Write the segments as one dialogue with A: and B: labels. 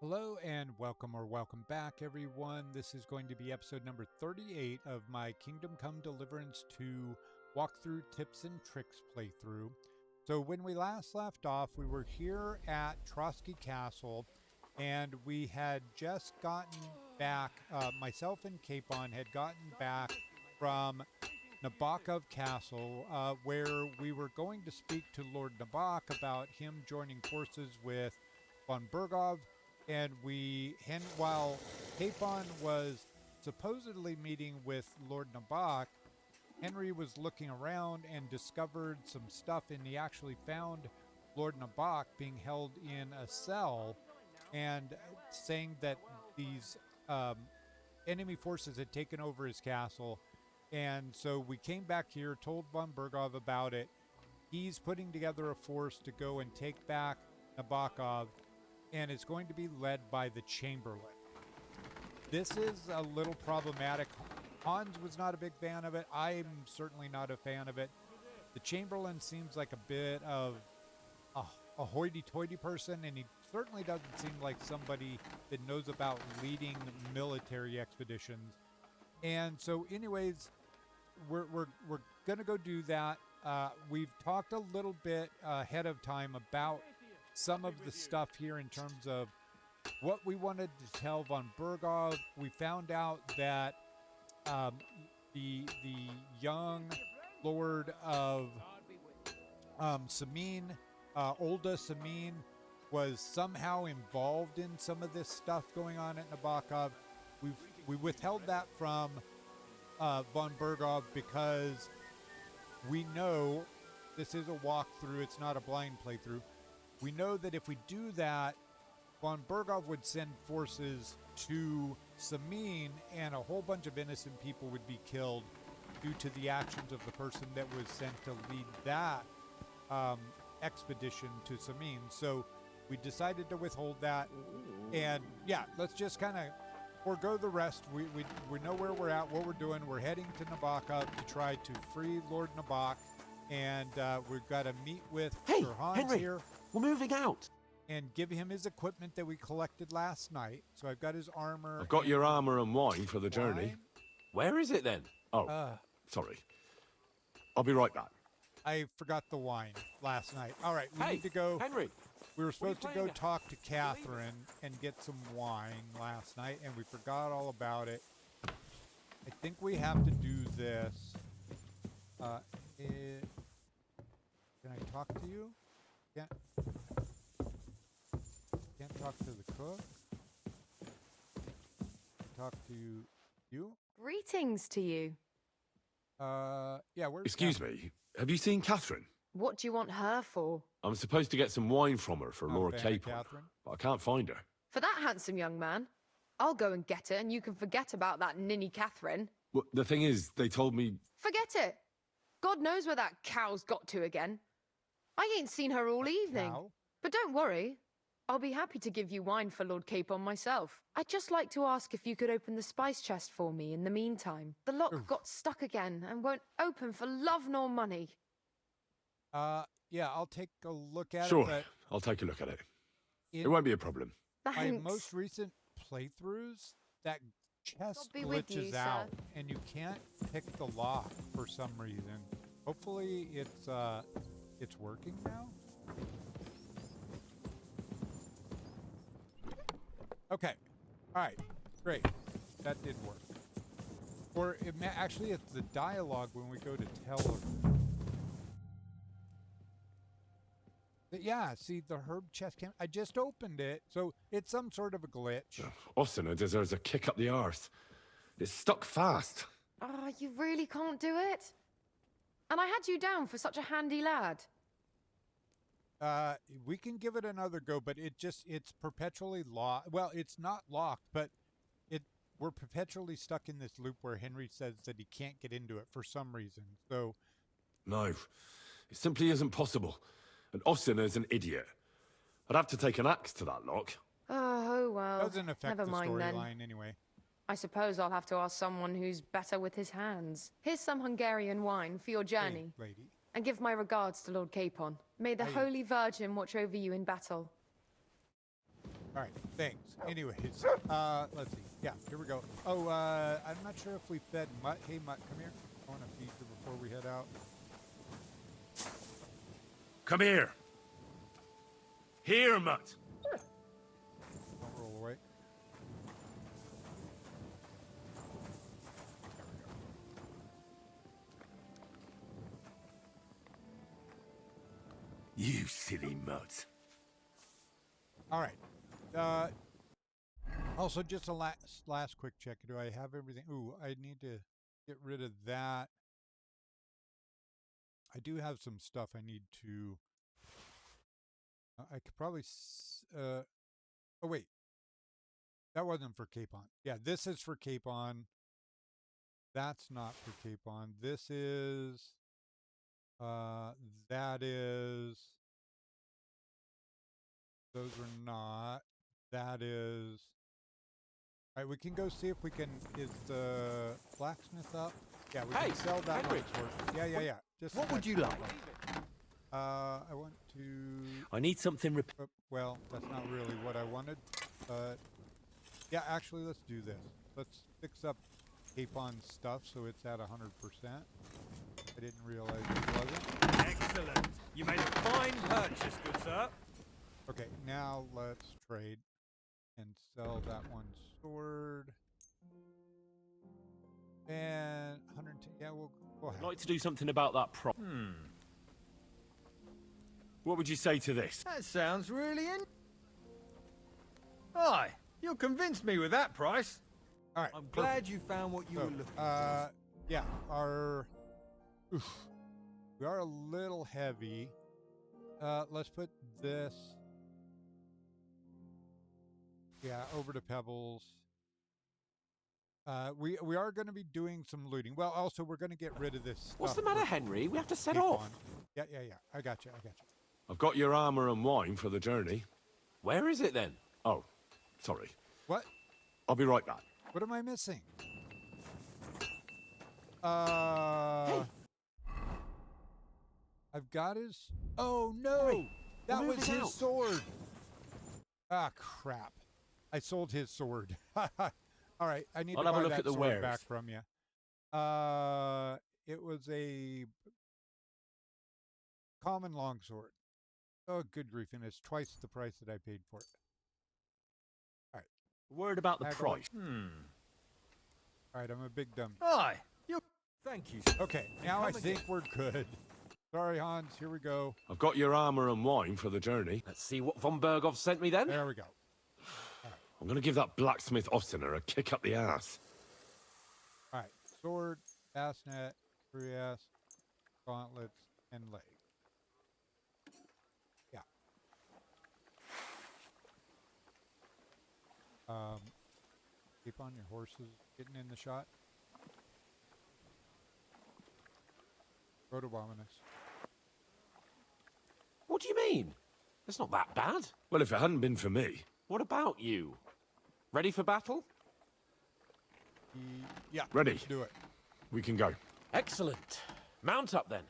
A: Hello and welcome back, everyone. This is going to be episode number 38 of my Kingdom Come Deliverance 2 walkthrough tips and tricks playthrough. So when we last left off, we were here at Trotsky Castle, and we had just gotten back, myself and Capon had gotten back from Nabokov Castle, where we were going to speak to Lord Nabok about him joining forces with von Bergov. And while Capon was supposedly meeting with Lord Nabok, Henry was looking around and discovered some stuff, and he actually found Lord Nabok being held in a cell and saying that these enemy forces had taken over his castle. And so we came back here, told von Bergov about it. He's putting together a force to go and take back Nabokov, and it's going to be led by the Chamberlain. This is a little problematic. Hans was not a big fan of it. I'm certainly not a fan of it. The Chamberlain seems like a bit of a hoity-toity person, and he certainly doesn't seem like somebody that knows about leading military expeditions. And so anyways, we're going to go do that. We've talked a little bit ahead of time about some of the stuff here in terms of what we wanted to tell von Bergov. We found out that the young Lord of Samin, Olda Samin, was somehow involved in some of this stuff going on at Nabokov. We withheld that from von Bergov because we know this is a walkthrough. It's not a blind playthrough. We know that if we do that, von Bergov would send forces to Samin, and a whole bunch of innocent people would be killed due to the actions of the person that was sent to lead that expedition to Samin. So we decided to withhold that. And yeah, let's just kind of forego the rest. We know where we're at, what we're doing. We're heading to Nabokov to try to free Lord Nabok. And we've got to meet with Sir Hans
B: Henry.
A: here.
B: We're moving out.
A: And give him his equipment that we collected last night. So I've got his armor.
C: I've got your armor and wine for the journey.
B: Where is it then?
C: Oh, sorry. I'll be right back.
A: I forgot the wine last night. All right, we need to go.
B: Henry.
A: We were supposed to
B: What are
A: go
B: you playing
A: talk to Catherine and get some wine last night, and we forgot all about it. I think we have to do this. Can I talk to you? Can't talk to the cook. Talk to you.
D: Greetings to you.
A: Yeah, where's
C: Excuse
A: Catherine?
C: me, have you seen Catherine?
D: What do you want her for?
C: I'm supposed to get some wine from her for Laura
A: Vanna
C: Capon,
A: Catherine.
C: but I can't find her.
D: For that handsome young man? I'll go and get it, and you can forget about that ninny Catherine.
C: Well, the thing is, they told me...
D: Forget it. God knows where that cow's got to again. I ain't seen her all evening.
A: Cow?
D: But don't worry. I'll be happy to give you wine for Lord Capon myself. I'd just like to ask if you could open the spice chest for me in the meantime. The lock got stuck again and won't open for love nor money.
A: Yeah, I'll take a look at
C: Sure,
A: it. But
C: I'll take a look at it.
A: in
C: It won't be a problem.
A: my
D: Thanks.
A: most recent playthroughs, that chest
D: God be with you,
A: glitches
D: sir.
A: out, and you can't pick the lock for some reason. Hopefully, it's working now. Okay. All right. Great. That did work. Or actually, it's the dialogue when we go to tell her. Yeah, see, the herb chest came. I just opened it, so it's some sort of a glitch.
C: Austin deserves a kick up the arse. It's stuck fast.
D: Ah, you really can't do it? And I had you down for such a handy lad.
A: We can give it another go, but it's perpetually locked. Well, it's not locked, but we're perpetually stuck in this loop where Henry says that he can't get into it for some reason. So
C: No, it simply isn't possible. And Austin is an idiot. I'd have to take an axe to that lock.
D: Oh, well.
A: doesn't affect
D: Never
A: the
D: mind then.
A: storyline anyway.
D: I suppose I'll have to ask someone who's better with his hands. Here's some Hungarian wine for your journey.
A: Hey, lady.
D: And give my regards to Lord Capon. May the
A: Aye.
D: Holy Virgin watch over you in battle.
A: All right, thanks. Anyways, let's see. Yeah, here we go. Oh, I'm not sure if we fed Mutt. Hey, Mutt, come here. I want to feed you before we head out.
C: Come here. Here, Mutt.
A: Don't roll away.
C: You silly Mutt.
A: All right. Also, just a last quick check. Do I have everything? Ooh, I need to get rid of that. I do have some stuff I need to. I could probably. Oh wait, that wasn't for Capon. Yeah, this is for Capon. That's not for Capon. This is. That is. Those are not. That is. All right, we can go see if we can. Is the blacksmith up? Yeah, we can sell that
B: Henry.
A: one. Yeah. Just
E: What would you like?
A: I want to.
E: I need something
A: Well, that's not really what I wanted. But yeah, actually, let's do this. Let's fix up Capon's stuff so it's at 100%. I didn't realize it wasn't.
F: Excellent. You made a fine purchase, good sir.
A: Okay, now let's trade and sell that one sword. And 110. Yeah, we'll
E: I'd
A: have
E: like to do something about that
C: What would you say to this?
F: That sounds really Aye, you'll convince me with that price.
A: All right.
F: I'm glad you found what you were looking for.
A: Yeah, we are a little heavy. Let's put this. Yeah, over to Pebbles. We are going to be doing some looting. Well, also we're going to get rid of this stuff.
B: What's the matter, Henry? We have to set
A: Capon.
B: off.
A: Yeah. I got you.
C: I've got your armor and wine for the journey.
B: Where is it then?
C: Oh, sorry.
A: What?
C: I'll be right back.
A: What am I missing? I've got his. Oh no!
B: Hurry,
A: That
B: we're
A: was
B: moving
A: his
B: out.
A: sword. Ah, crap! I sold his sword. All right, I need
E: I'll
A: to
E: have a
A: buy
E: look
A: that
E: at the
A: sword
E: wares.
A: back from you. It was a common longsword. Oh, good grief! And it's twice the price that I paid for it. All right.
E: Word about the
A: Haggle.
E: price.
A: All right, I'm a big dumb.
F: Aye, you. Thank you, sir.
A: Okay, now I
F: Come
A: think
F: again.
A: we're good. Sorry, Hans. Here we go.
C: I've got your armor and wine for the journey.
B: Let's see what von Berghoff sent me then.
A: There we go.
C: I'm going to give that blacksmith Ostiner a kick up the ass.
A: All right, sword, bassinet, cuirass, gauntlets, and leg. Yeah. Keep on your horses getting in the shot. Go to Abominus.
B: What do you mean? It's not that bad.
C: Well, if it hadn't been for me,
B: What about you? Ready for battle?
A: Yeah.
C: Ready.
A: Let's do it.
C: we can go.
B: Excellent. Mount up then.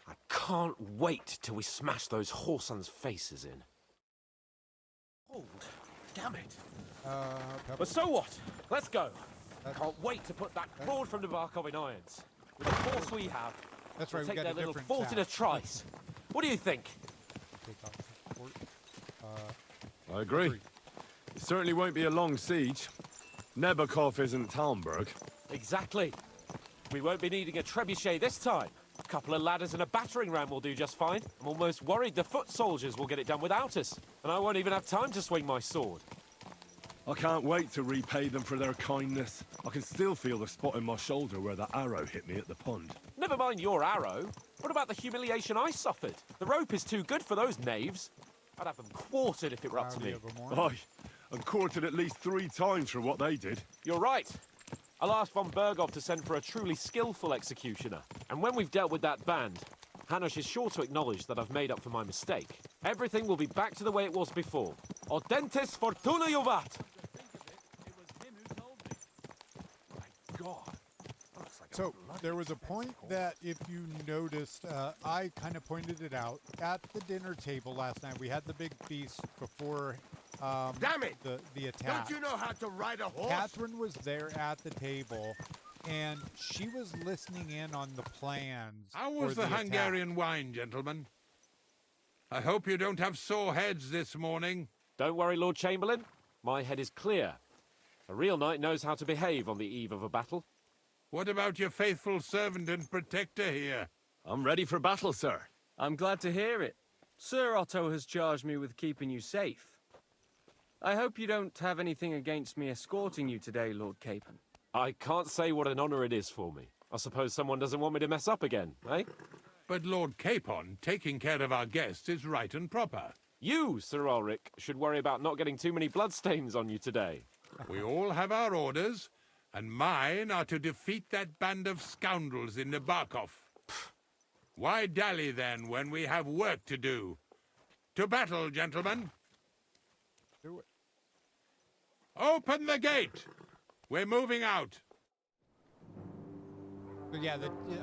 B: I can't wait till we smash those whoresons' faces in. Hold. Damn it.
A: Pebble.
B: But so what? Let's go.
A: That's-
B: Can't wait to put that fraud from the Barkov in irons. With the force we have,
A: That's
B: we'll
A: right. We
B: take
A: got
B: their
A: a
B: little
A: different
B: fort in a
A: task.
B: trice. What do you think?
A: Take off the fort.
C: I agree. It certainly won't be a long siege. Nebakov isn't Talmberg.
B: Exactly. We won't be needing a trebuchet this time. A couple of ladders and a battering ram will do just fine. I'm almost worried the foot soldiers will get it done without us. And I won't even have time to swing my sword.
C: I can't wait to repay them for their kindness. I can still feel the spot in my shoulder where that arrow hit me at the pond.
B: Never mind your arrow. What about the humiliation I suffered? The rope is too good for those knaves. I'd have them quartered if it were up to
A: Howdy
B: me.
A: evermore.
C: Aye, and quartered at least 3 times for what they did.
B: You're right. I'll ask von Berghoff to send for a truly skillful executioner. And when we've dealt with that band, Hanush is sure to acknowledge that I've made up for my mistake. Everything will be back to the way it was before. Audentes fortuna juvat!
F: God.
A: So there was a point that, if you noticed, I kind of pointed it out at the dinner table last night. We had the big feast before
G: Damn it!
A: the attack.
G: Don't you know how to ride a horse?
A: Catherine was there at the table, and she was listening in on the plans.
H: How was the Hungarian wine, gentlemen? I hope you don't have sore heads this morning.
B: Don't worry, Lord Chamberlain. My head is clear. A real knight knows how to behave on the eve of a battle.
H: What about your faithful servant and protector here?
E: I'm ready for battle, sir.
I: I'm glad to hear it. Sir Otto has charged me with keeping you safe. I hope you don't have anything against me escorting you today, Lord Capon.
B: I can't say what an honor it is for me. I suppose someone doesn't want me to mess up again, eh?
H: But Lord Capon, taking care of our guests is right and proper.
B: You, Sir Ulrich, should worry about not getting too many bloodstains on you today.
H: We all have our orders, and mine are to defeat that band of scoundrels in Nabarkov. Why dally then when we have work to do? To battle, gentlemen.
A: Do it.
H: Open the gate! We're moving out.
A: So yeah,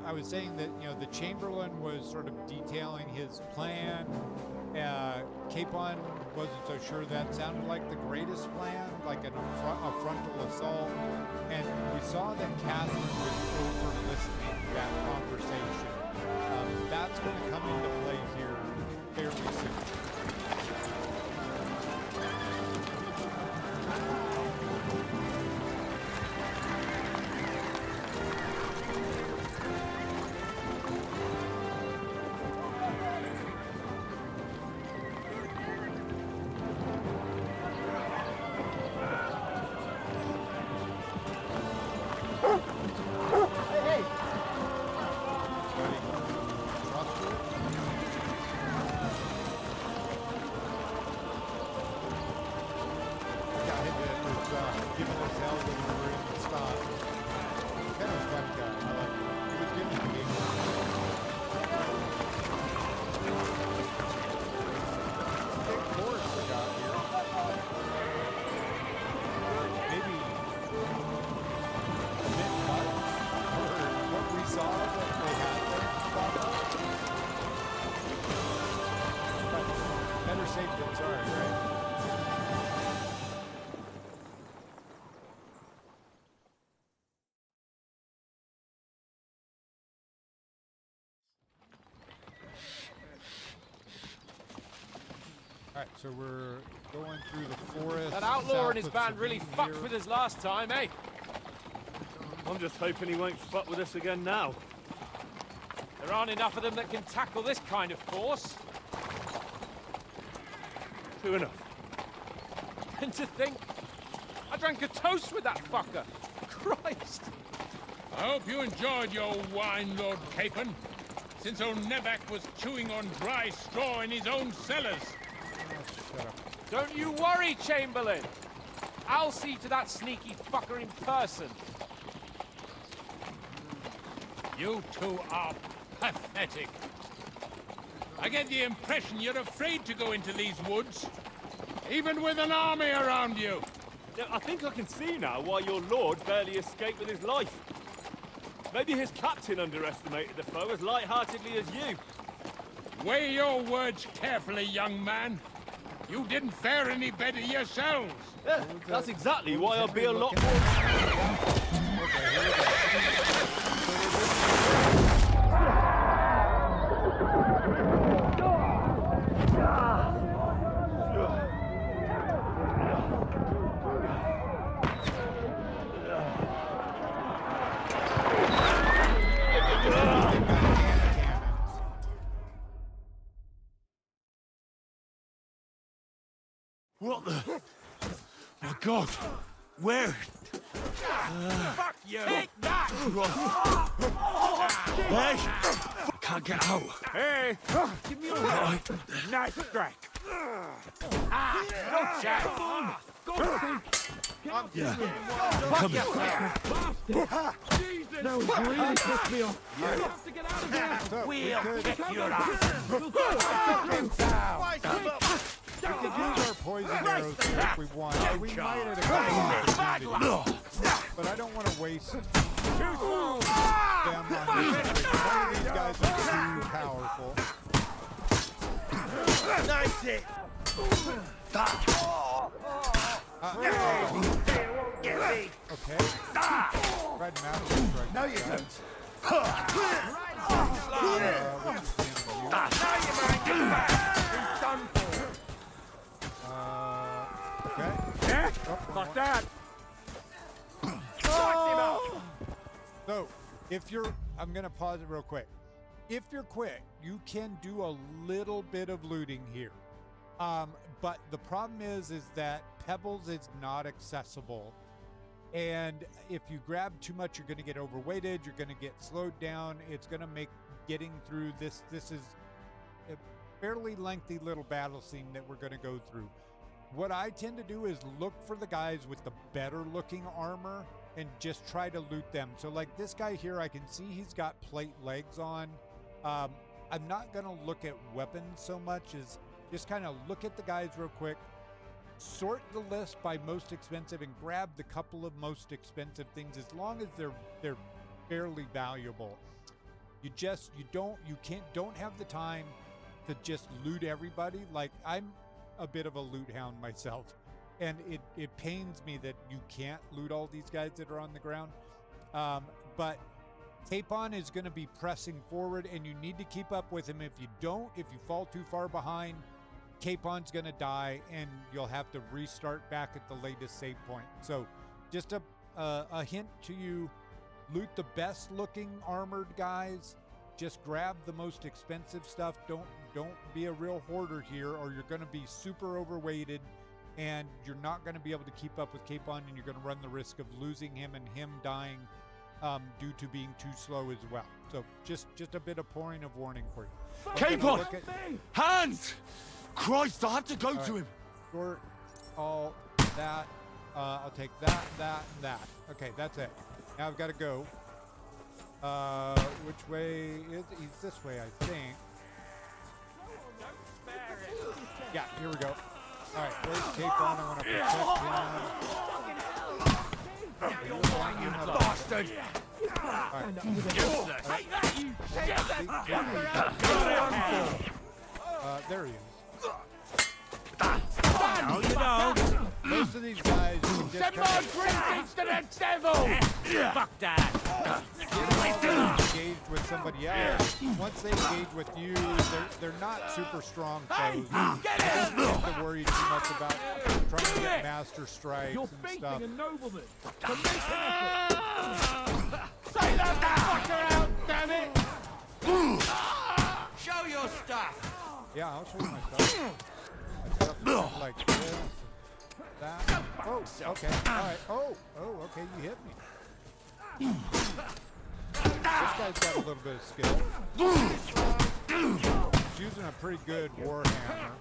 A: I was saying that, you know, the Chamberlain was sort of detailing his plan. Capon wasn't so sure that sounded like the greatest plan, like a frontal assault. And we saw that Catherine was over-listening to that conversation. That's going to come into play here fairly soon. Alright, so we're going through the forest.
B: That outlaw and his band really fucked with us last time, eh?
E: I'm just hoping he won't fuck with us again now.
B: There aren't enough of them that can tackle this kind of force.
E: True enough.
B: And to think, I drank a toast with that fucker. Christ!
H: I hope you enjoyed your wine, Lord Capon, since old Nevac was chewing on dry straw in his own cellars.
B: Don't you worry, Chamberlain. I'll see to that sneaky fucker in person.
H: You two are pathetic. I get the impression you're afraid to go into these woods, even with an army around you.
E: Yeah, I think I can see now why your lord barely escaped with his life. Maybe his captain underestimated the foe as light-heartedly as you.
H: Weigh your words carefully, young man. You didn't fare any better yourselves.
E: Yeah, that's exactly why I'll be a lot more...
G: What the? My God! Where?
H: Fuck you!
G: Take that! Hey! Can't get out.
B: Hey! Give me a hand. Nice strike. Gotcha! Come on! Go!
G: Yeah. Come here.
I: No, you really pissed me off.
B: You have to get out of here!
G: We'll kick your ass.
A: We could use our poison arrows if we want. We might have a couple opportunities, but I don't want to waste them on this. One of these guys are too powerful.
G: Nice hit.
A: Okay. Right now.
G: No, you don't.
A: Okay.
E: Yeah?
A: Oh,
E: Like that.
A: So, if you're, I'm going to pause it real quick. If you're quick, you can do a little bit of looting here. But the problem is that Pebbles is not accessible. And if you grab too much, you're going to get overweighted. You're going to get slowed down. It's going to make getting through this is a fairly lengthy little battle scene that we're going to go through. What I tend to do is look for the guys with the better looking armor and just try to loot them. So like this guy here, I can see he's got plate legs on. I'm not going to look at weapons so much as just kind of look at the guys real quick, sort the list by most expensive and grab the couple of most expensive things as long as they're fairly valuable. You don't have the time to just loot everybody. Like I'm a bit of a loot hound myself, and it pains me that you can't loot all these guys that are on the ground. But Capon is going to be pressing forward, and you need to keep up with him. If you fall too far behind, Capon's going to die, and you'll have to restart back at the latest save point. So just a hint to you, loot the best looking armored guys. Just grab the most expensive stuff. Don't be a real hoarder here, or you're going to be super overweighted, and you're not going to be able to keep up with Capon, and you're going to run the risk of losing him and him dying due to being too slow as well. So just a bit of pouring of warning for you.
G: Capon! Hands! Christ, I have to go to him.
A: Short, all that. I'll take that, and that. Okay, that's it. Now I've got to go. Which way is he's this way, I think. Yeah, here we go. All right, where's Capon? I want to protect him.
G: You bastard!
A: There he is.
G: No, you don't.
A: Most of these guys you can just
G: Send my greetings to the devil! Fuck that!
A: engaged with somebody else. Once they engage with you, they're not super strong foes. You don't have to worry too much about trying to get master strikes and stuff.
E: A nobleman.
G: Say that fucker out, damn it! Show your stuff!
A: Yeah, I'll show you my stuff. My stuff like this, that. Oh, okay, all right. Oh, okay, you hit me. This guy's got a little bit of skill. He's using a pretty good warhammer.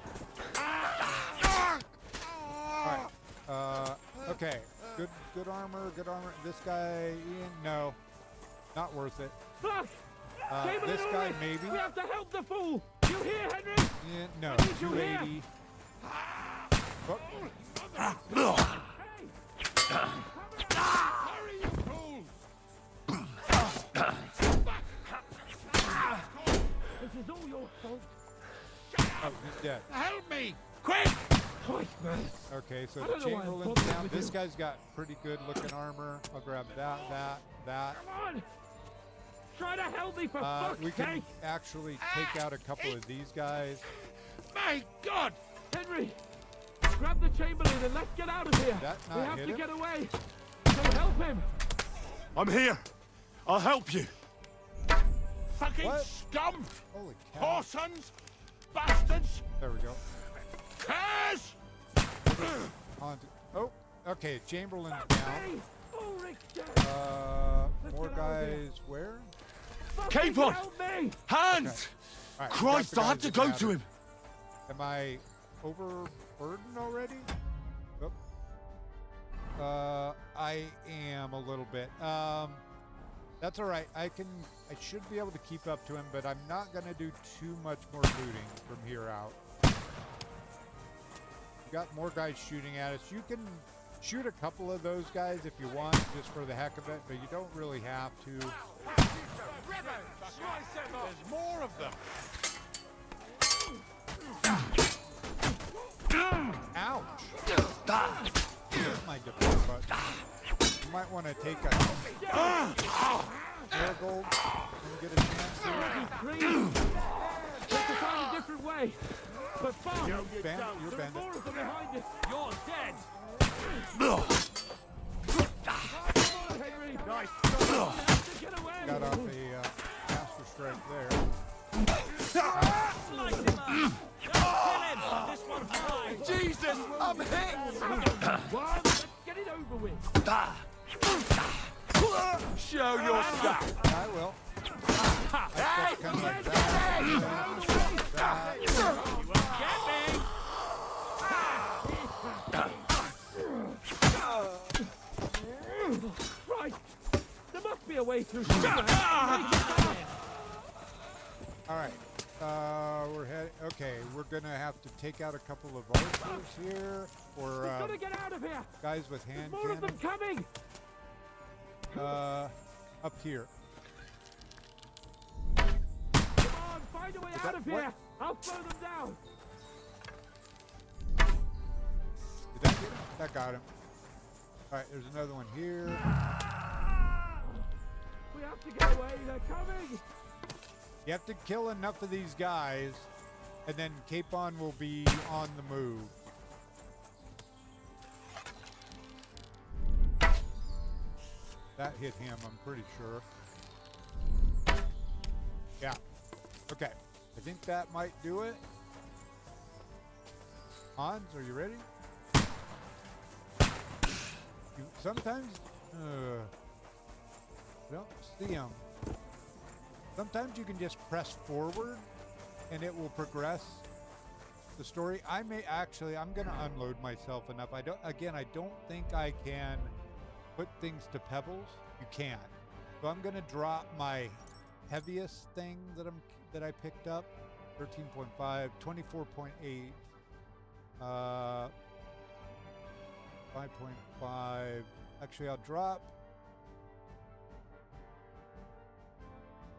A: Alright. Okay. Good armor, good armor. This guy, Ian, no. Not worth it. This guy, maybe.
E: We have to help the fool! You hear, Henry?
A: Ian, no. 280.
E: This is all your fault.
A: Oh, he's dead.
H: Help me! Quick!
A: Okay, so the Chamberlain's down. This guy's got pretty good looking armor. I'll grab that.
E: Come on! Try to help me for fuck's
A: We can
E: sake!
A: actually take out a couple of these guys.
H: My God!
E: Henry! Grab the Chamberlain and let's get out of here!
A: That
E: We
A: not
E: have
A: hit
E: to
A: him?
E: get away! So help him!
G: I'm here. I'll help you.
H: Fucking
A: What?
H: scum!
A: Holy cow.
H: Whoresons! Bastards!
A: There we go.
H: Curse!
A: Oh, okay, Chamberlain's down.
E: Hey! Ulrich's dead!
A: More guys where?
G: Capon!
E: Help me!
G: Hands!
A: All right, we got
G: Christ,
A: the
G: I have
A: guys
G: to
A: that
G: go
A: matter.
G: to him.
A: Am I overburdened already? Oh. I am a little bit. That's all right. I should be able to keep up to him, but I'm not going to do too much more looting from here out. We got more guys shooting at us. You can shoot a couple of those guys if you want, just for the heck of it, but you don't really have to.
H: There's more of them!
A: Ouch! Here's my defense button. You might want to take a marigold and get a chance here.
E: Let's find a different way. But far,
A: You're bent.
E: more of them behind us. You're dead. Henry. Nice. Get away.
A: Got off a master strike there.
E: Slice him up. Kill him. This one's mine.
G: Jesus, I'm hit!
E: One. Let's get it over with.
G: Show your stuff!
A: I will. That's kind of like that.
E: You won't get me. Right. There must be a way through somewhere.
A: All right. We're heading. Okay, we're gonna have to take out a couple of archers here, or
E: We've got to get out of here.
A: guys with hand
E: More of them
A: cannons.
E: coming.
A: Up here.
E: Come on, find a way out of
A: what?
E: here. I'll throw them down.
A: Did that get him? That got him. All right, there's another one here.
E: We have to get away. They're coming.
A: You have to kill enough of these guys, and then Capon will be on the move. That hit him, I'm pretty sure. Yeah. Okay. I think that might do it. Hans, are you ready? Sometimes, I don't see him. Sometimes you can just press forward and it will progress the story. I'm going to unload myself enough. I don't think I can put things to pebbles. You can. So I'm going to drop my heaviest thing that I picked up, 13.5, 24.8, 5.5. Actually, I'll drop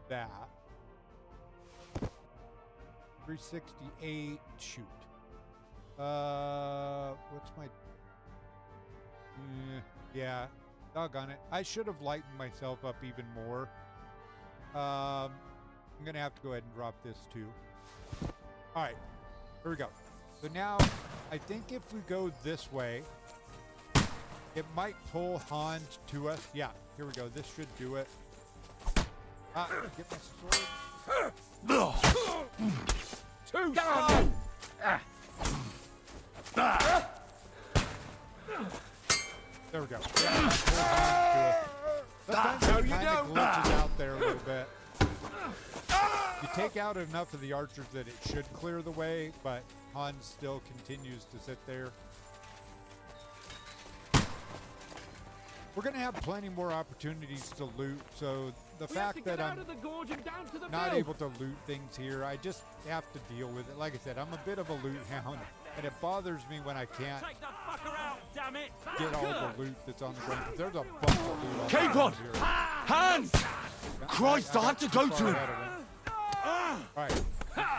A: that. 368. Shoot. What's my? Yeah. Doggone it. I should have lightened myself up even more. I'm gonna have to go ahead and drop this too. All right. Here we go. So now, I think if we go this way, it might pull Hans to us. Yeah. Here we go. This should do it. Get my sword.
G: Too slow!
A: There we go. Sometimes it kind of glitches out there a little bit. You take out enough of the archers that it should clear the way, but Hans still continues to sit there. We're going to have plenty more opportunities to loot, so the fact that I'm not able to loot things here, I just have to deal with it. Like I said, I'm a bit of a loot hound, and it bothers me when I can't get all the loot that's on the ground. There's a bunch of loot on
C: Capon!
A: here.
C: Hans! Christ, I have to go to him!
A: Alright,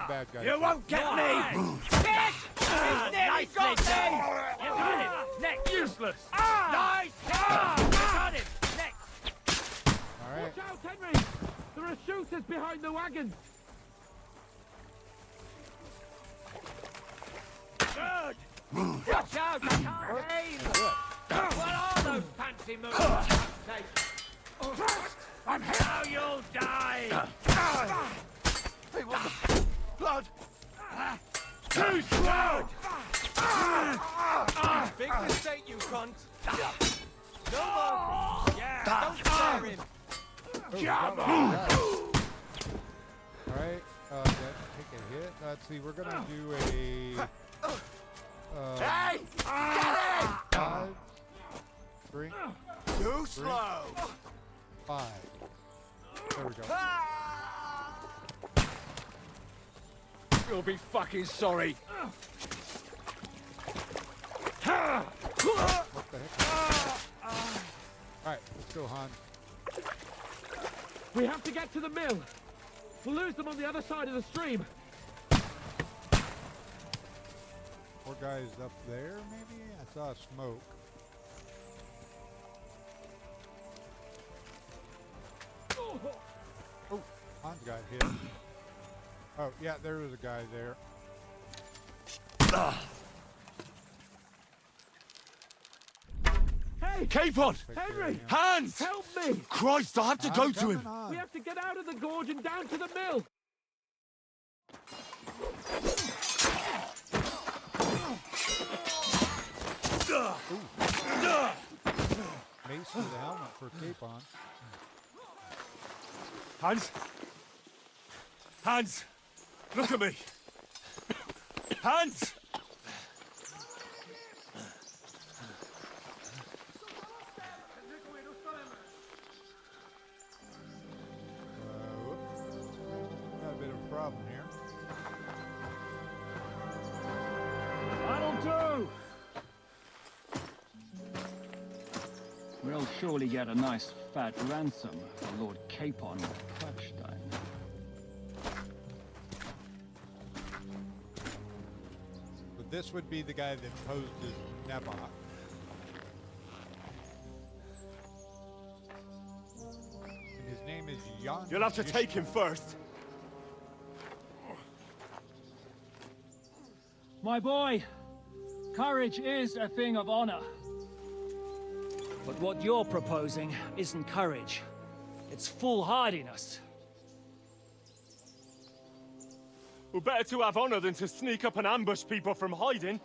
A: bad guy.
G: You won't get me! Hit! He's nearly got me! You got him! Next! Useless! Nice! You got him! Next!
A: Alright.
E: Watch out, Henry! There are shooters behind the wagons!
G: Good! Watch out! I can't aim! What are those fancy moves? I'm here! Now you'll die! Hey, what the... Blood! Too slow! Big mistake, you cunt! No more! Yeah, don't scare him!
A: Come on! Alright, take a hit. Let's see, we're gonna do a...
G: Hey! Get him!
A: 5, 3,
G: Too slow!
A: 5. There we go.
G: You'll be fucking sorry!
A: What the heck? Alright, let's go, Han.
E: We have to get to the mill. We'll lose them on the other side of the stream.
A: Poor guy's up there, maybe? I saw smoke. Oh, Hans got hit. Oh, yeah, there was a guy there.
E: Hey!
C: Capon!
E: Henry!
C: Hans!
E: Help me!
C: Christ, I have to go to
A: Coming
C: him!
A: on.
E: We have to get out of the gorge and down to the mill!
A: Mace with a helmet for Capon.
E: Hans! Hans! Look at me! Hans!
A: Got a bit of a problem here.
G: That'll do! We'll surely get a nice fat ransom for Lord Capon of Krepstein.
A: So this would be the guy that posed as Nebot. And his name is Jan.
E: You'll have to take him first.
G: My boy, courage is a thing of honor. But what you're proposing isn't courage. It's foolhardiness.
E: Well, better to have honor than to sneak up and ambush people from hiding.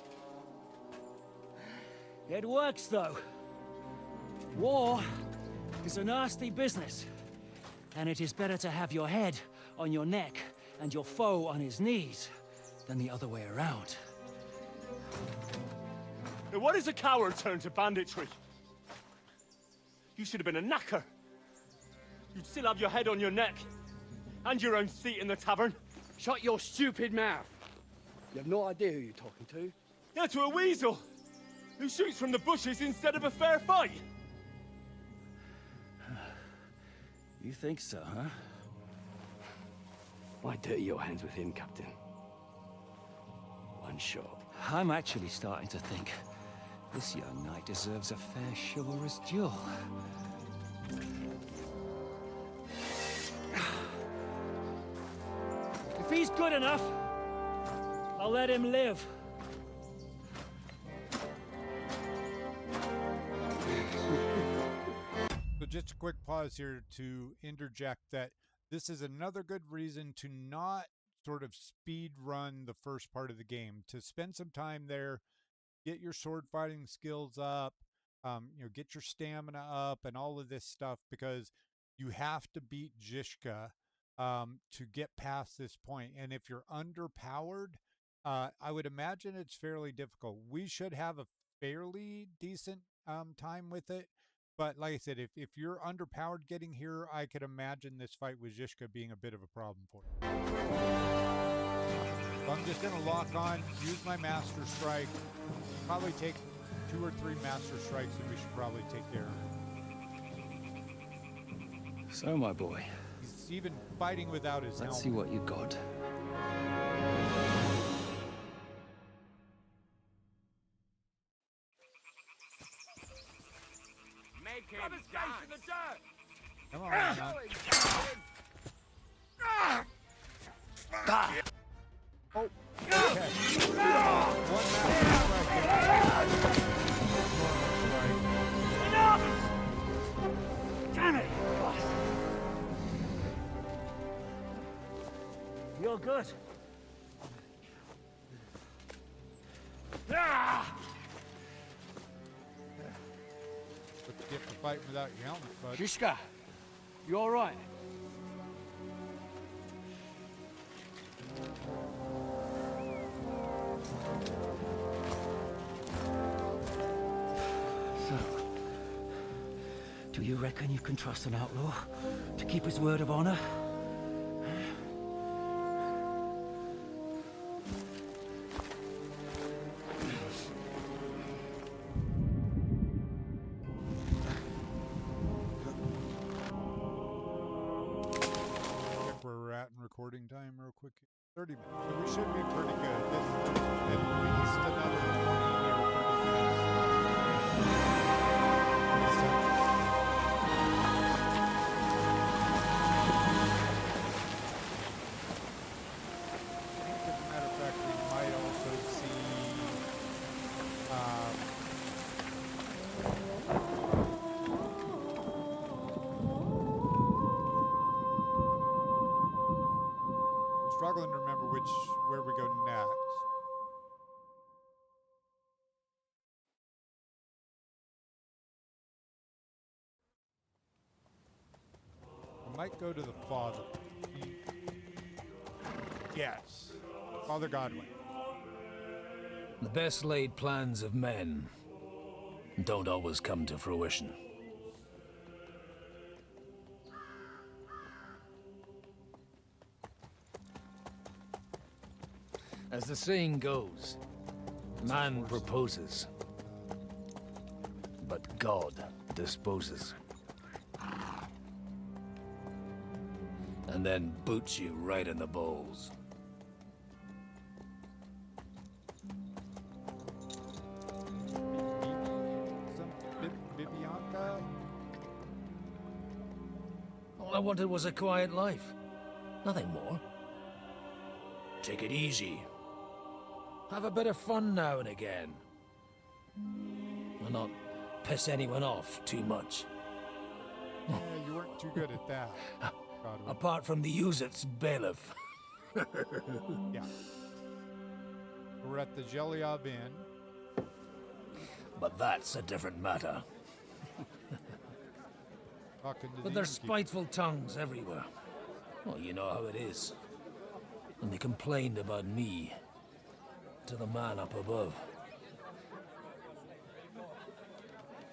G: It works, though. War is a nasty business. And it is better to have your head on your neck and your foe on his knees than the other way around.
E: Now, what is a coward turned to banditry? You should have been a knacker. You'd still have your head on your neck. And your own seat in the tavern.
J: Shut your stupid mouth. You have no idea who you're talking to.
E: Yeah, to a weasel. Who shoots from the bushes instead of a fair fight.
G: You think so, huh?
J: Why dirty your hands with him, Captain? One shot.
G: I'm actually starting to think this young knight deserves a fair chivalrous duel. If he's good enough, I'll let him live.
A: So just a quick pause here to interject that this is another good reason to not sort of speed run the first part of the game, to spend some time there, get your sword fighting skills up, get your stamina up and all of this stuff, because you have to beat Zizka to get past this point. And if you're underpowered, I would imagine it's fairly difficult. We should have a fairly decent time with it. But like I said, if you're underpowered getting here, I could imagine this fight with Zizka being a bit of a problem for you. So I'm just going to lock on, use my Master Strike, probably take 2 or 3 Master Strikes, and we should probably take care of it.
G: So, my boy,
A: He's even fighting without his helmet.
G: let's see what you got.
E: Make him dance. In the dirt.
A: Come on, man. Oh, okay. One Master Strike.
G: Enough! Damn it! You're good.
A: But to get to fight without your helmet, bud.
J: Zizka, you all right?
G: So, do you reckon you can trust an outlaw to keep his word of honor?
A: Check where we're at in recording time real quick. 30 minutes. So we should be pretty good. This is at least another 20 here, 30 minutes. As a matter of fact, we might also see struggling to remember where we go next. I might go to the father. Yes, Father Godwin.
K: The best laid plans of men don't always come to fruition. As the saying goes, man proposes, but God disposes. And then boots you right in the balls.
A: Bibianca?
K: All I wanted was a quiet life. Nothing more. Take it easy. Have a bit of fun now and again. And not piss anyone off too much.
A: Yeah, you weren't too good at that, Godwin.
K: Apart from the use-its bailiff.
A: Yeah. We're at the Jeliov Inn.
K: But that's a different matter.
A: Talking to
K: But
A: the
K: there's
A: innkeeper.
K: spiteful tongues everywhere. Well, you know how it is. And they complained about me to the man up above.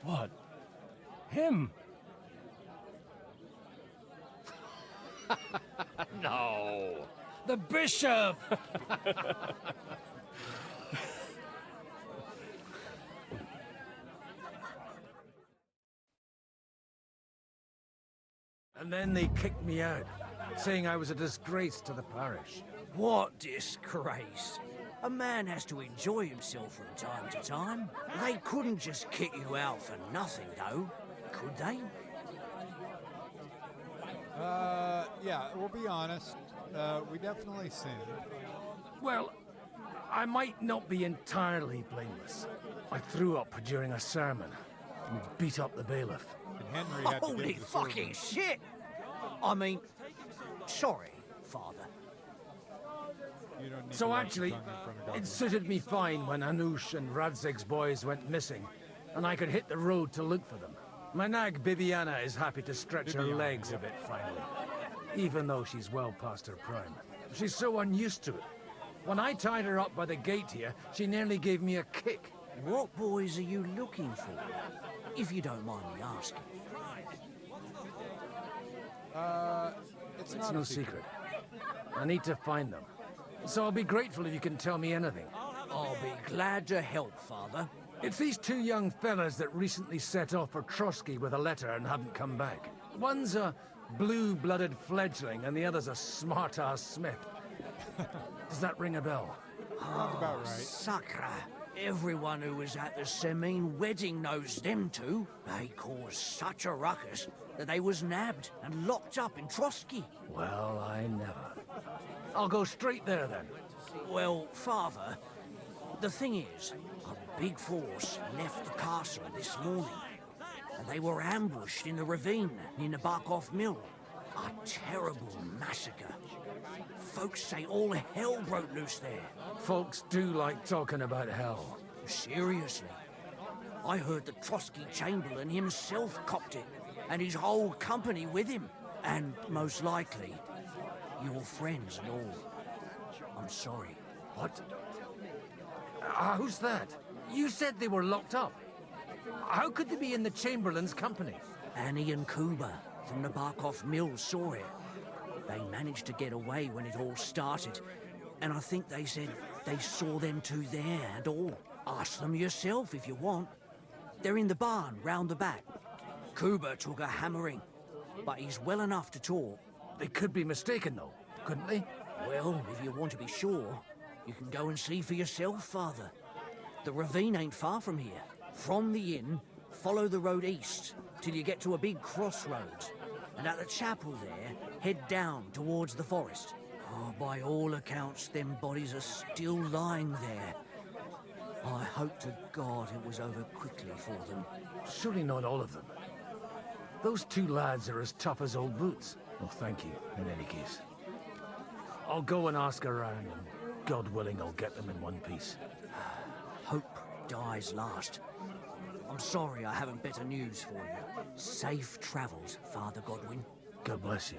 G: What? Him?
K: No! The bishop!
L: And then they kicked me out, saying I was a disgrace to the parish.
M: What disgrace? A man has to enjoy himself from time to time. They couldn't just kick you out for nothing, though, could they?
A: Yeah, we'll be honest. We definitely sinned.
L: Well, I might not be entirely blameless. I threw up during a sermon and beat up the bailiff.
A: And Henry had to
M: Holy
A: give the
M: fucking shit! I mean, sorry, Father.
A: You don't need to
L: So
A: wash
L: actually,
A: your tongue in front of Godwin.
L: it suited me fine when Anush and Radzig's boys went missing, and I could hit the road to look for them. My nag Bibiana is happy to stretch her
A: Bibiana,
L: legs
A: yeah.
L: a bit finally, even though she's well past her prime. She's so unused to it. When I tied her up by the gate here, she nearly gave me a kick.
M: What boys are you looking for? If you don't mind me asking.
A: It's
L: It's
A: not
L: no
A: a secret.
L: secret. I need to find them. So I'll be grateful if you can tell me anything.
M: I'll be glad to help, Father.
L: It's these two young fellas that recently set off for Trotsky with a letter and haven't come back. One's a blue-blooded fledgling and the other's a smart-ass smith. Does that ring a bell?
A: Sounds about right.
M: Sacra. Everyone who was at the Semine wedding knows them two. They caused such a ruckus that they was nabbed and locked up in Trotsky.
L: Well, I never. I'll go straight there then.
M: Well, Father, the thing is, a big force left the castle this morning, and they were ambushed in the ravine near the Barkov Mill. A terrible massacre. Folks say all hell broke loose there.
L: Folks do like talking about hell.
M: Seriously. I heard the Trotsky Chamberlain himself copped it, and his whole company with him. And most likely, your friends and all. I'm sorry.
L: What? Who's that? You said they were locked up. How could they be in the Chamberlain's company?
M: Annie and Kuba from the Barkov Mill saw it. They managed to get away when it all started, and I think they said they saw them two there and all. Ask them yourself if you want. They're in the barn round the back. Kuba took a hammering, but he's well enough to talk.
L: They could be mistaken, though, couldn't they?
M: Well, if you want to be sure, you can go and see for yourself, Father. The ravine ain't far from here. From the inn, follow the road east till you get to a big crossroads. And at the chapel there, head down towards the forest. Oh, by all accounts, them bodies are still lying there. I hope to God it was over quickly for them.
L: Surely not all of them. Those two lads are as tough as old boots. Well, thank you, in any case. I'll go and ask around, and God willing, I'll get them in one piece.
M: Hope dies last. I'm sorry I haven't better news for you. Safe travels, Father Godwin.
L: God bless you.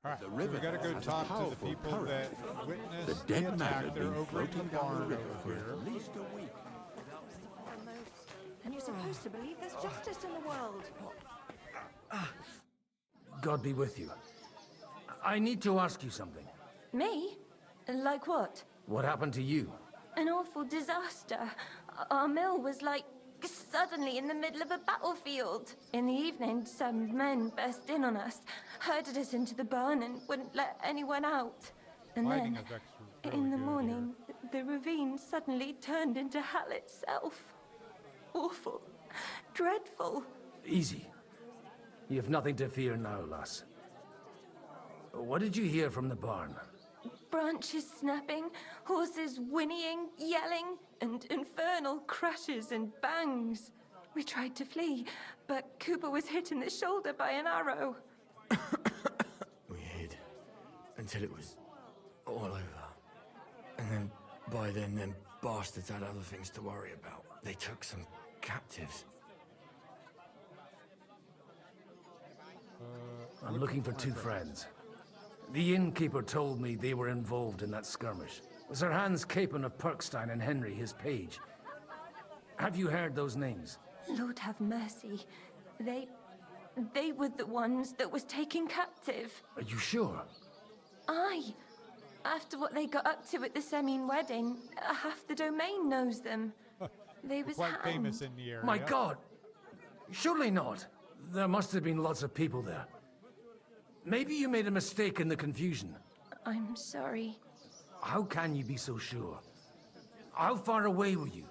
A: All right, so we got to go talk to the people that witnessed
H: The dead man
A: attack.
H: had
A: They're
H: been
A: over in the
H: floating down
A: barn
H: the river
A: over
H: for
A: here.
H: at least a week.
N: And you're supposed to believe there's justice in the world.
L: God be with you. I need to ask you something.
N: Me? Like what?
L: What happened to you?
N: An awful disaster. Our mill was like suddenly in the middle of a battlefield. In the evening, some men burst in on us, herded us into the barn and wouldn't let anyone out. And
A: Lighting
N: then,
A: effects were really
N: in the
A: good
N: morning, the ravine suddenly turned into hell itself. Awful. Dreadful.
L: Easy. You have nothing to fear now, lass. What did you hear from the barn?
N: Branches snapping, horses whinnying, yelling, and infernal crashes and bangs. We tried to flee, but Cooper was hit in the shoulder by an arrow.
O: We hid until it was all over. And then, by then, them bastards had other things to worry about. They took some captives.
L: I'm looking for two friends. The innkeeper told me they were involved in that skirmish. Sir Hans Capon of Perkstein and Henry, his page. Have you heard those names?
N: Lord have mercy. They were the ones that was taken captive.
L: Are you sure?
N: Aye. After what they got up to at the Semine wedding, half the domain knows them. They was
A: Quite
N: hanged.
A: famous in the area.
L: My God! Surely not. There must have been lots of people there. Maybe you made a mistake in the confusion.
N: I'm sorry.
L: How can you be so sure? How far away were you?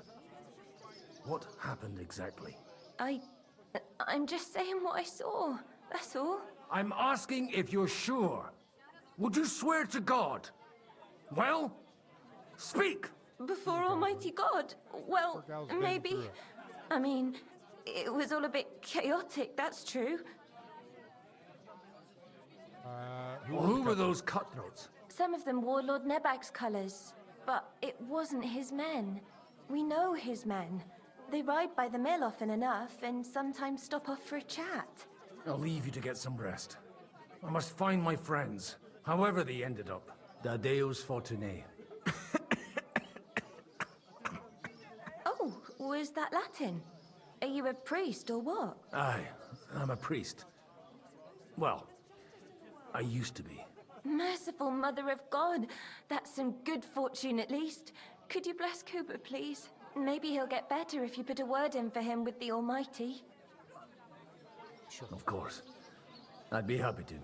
L: What happened exactly?
N: I'm just saying what I saw. That's all.
L: I'm asking if you're sure. Would you swear to God? Well, speak!
N: Before Almighty God? Well,
A: Gal's been
N: maybe.
A: through it.
N: I mean, it was all a bit chaotic, that's true.
L: Who were those cutthroats?
N: Some of them wore Lord Nebag's colours, but it wasn't his men. We know his men. They ride by the mill often enough and sometimes stop off for a chat.
L: I'll leave you to get some rest. I must find my friends, however they ended up. Da Deus Fortunae.
N: Oh, was that Latin? Are you a priest or what?
L: Aye, I'm a priest. Well, I used to be.
N: Merciful Mother of God. That's some good fortune at least. Could you bless Cooper, please? Maybe he'll get better if you put a word in for him with the Almighty.
L: Sure. Of course. I'd be happy to.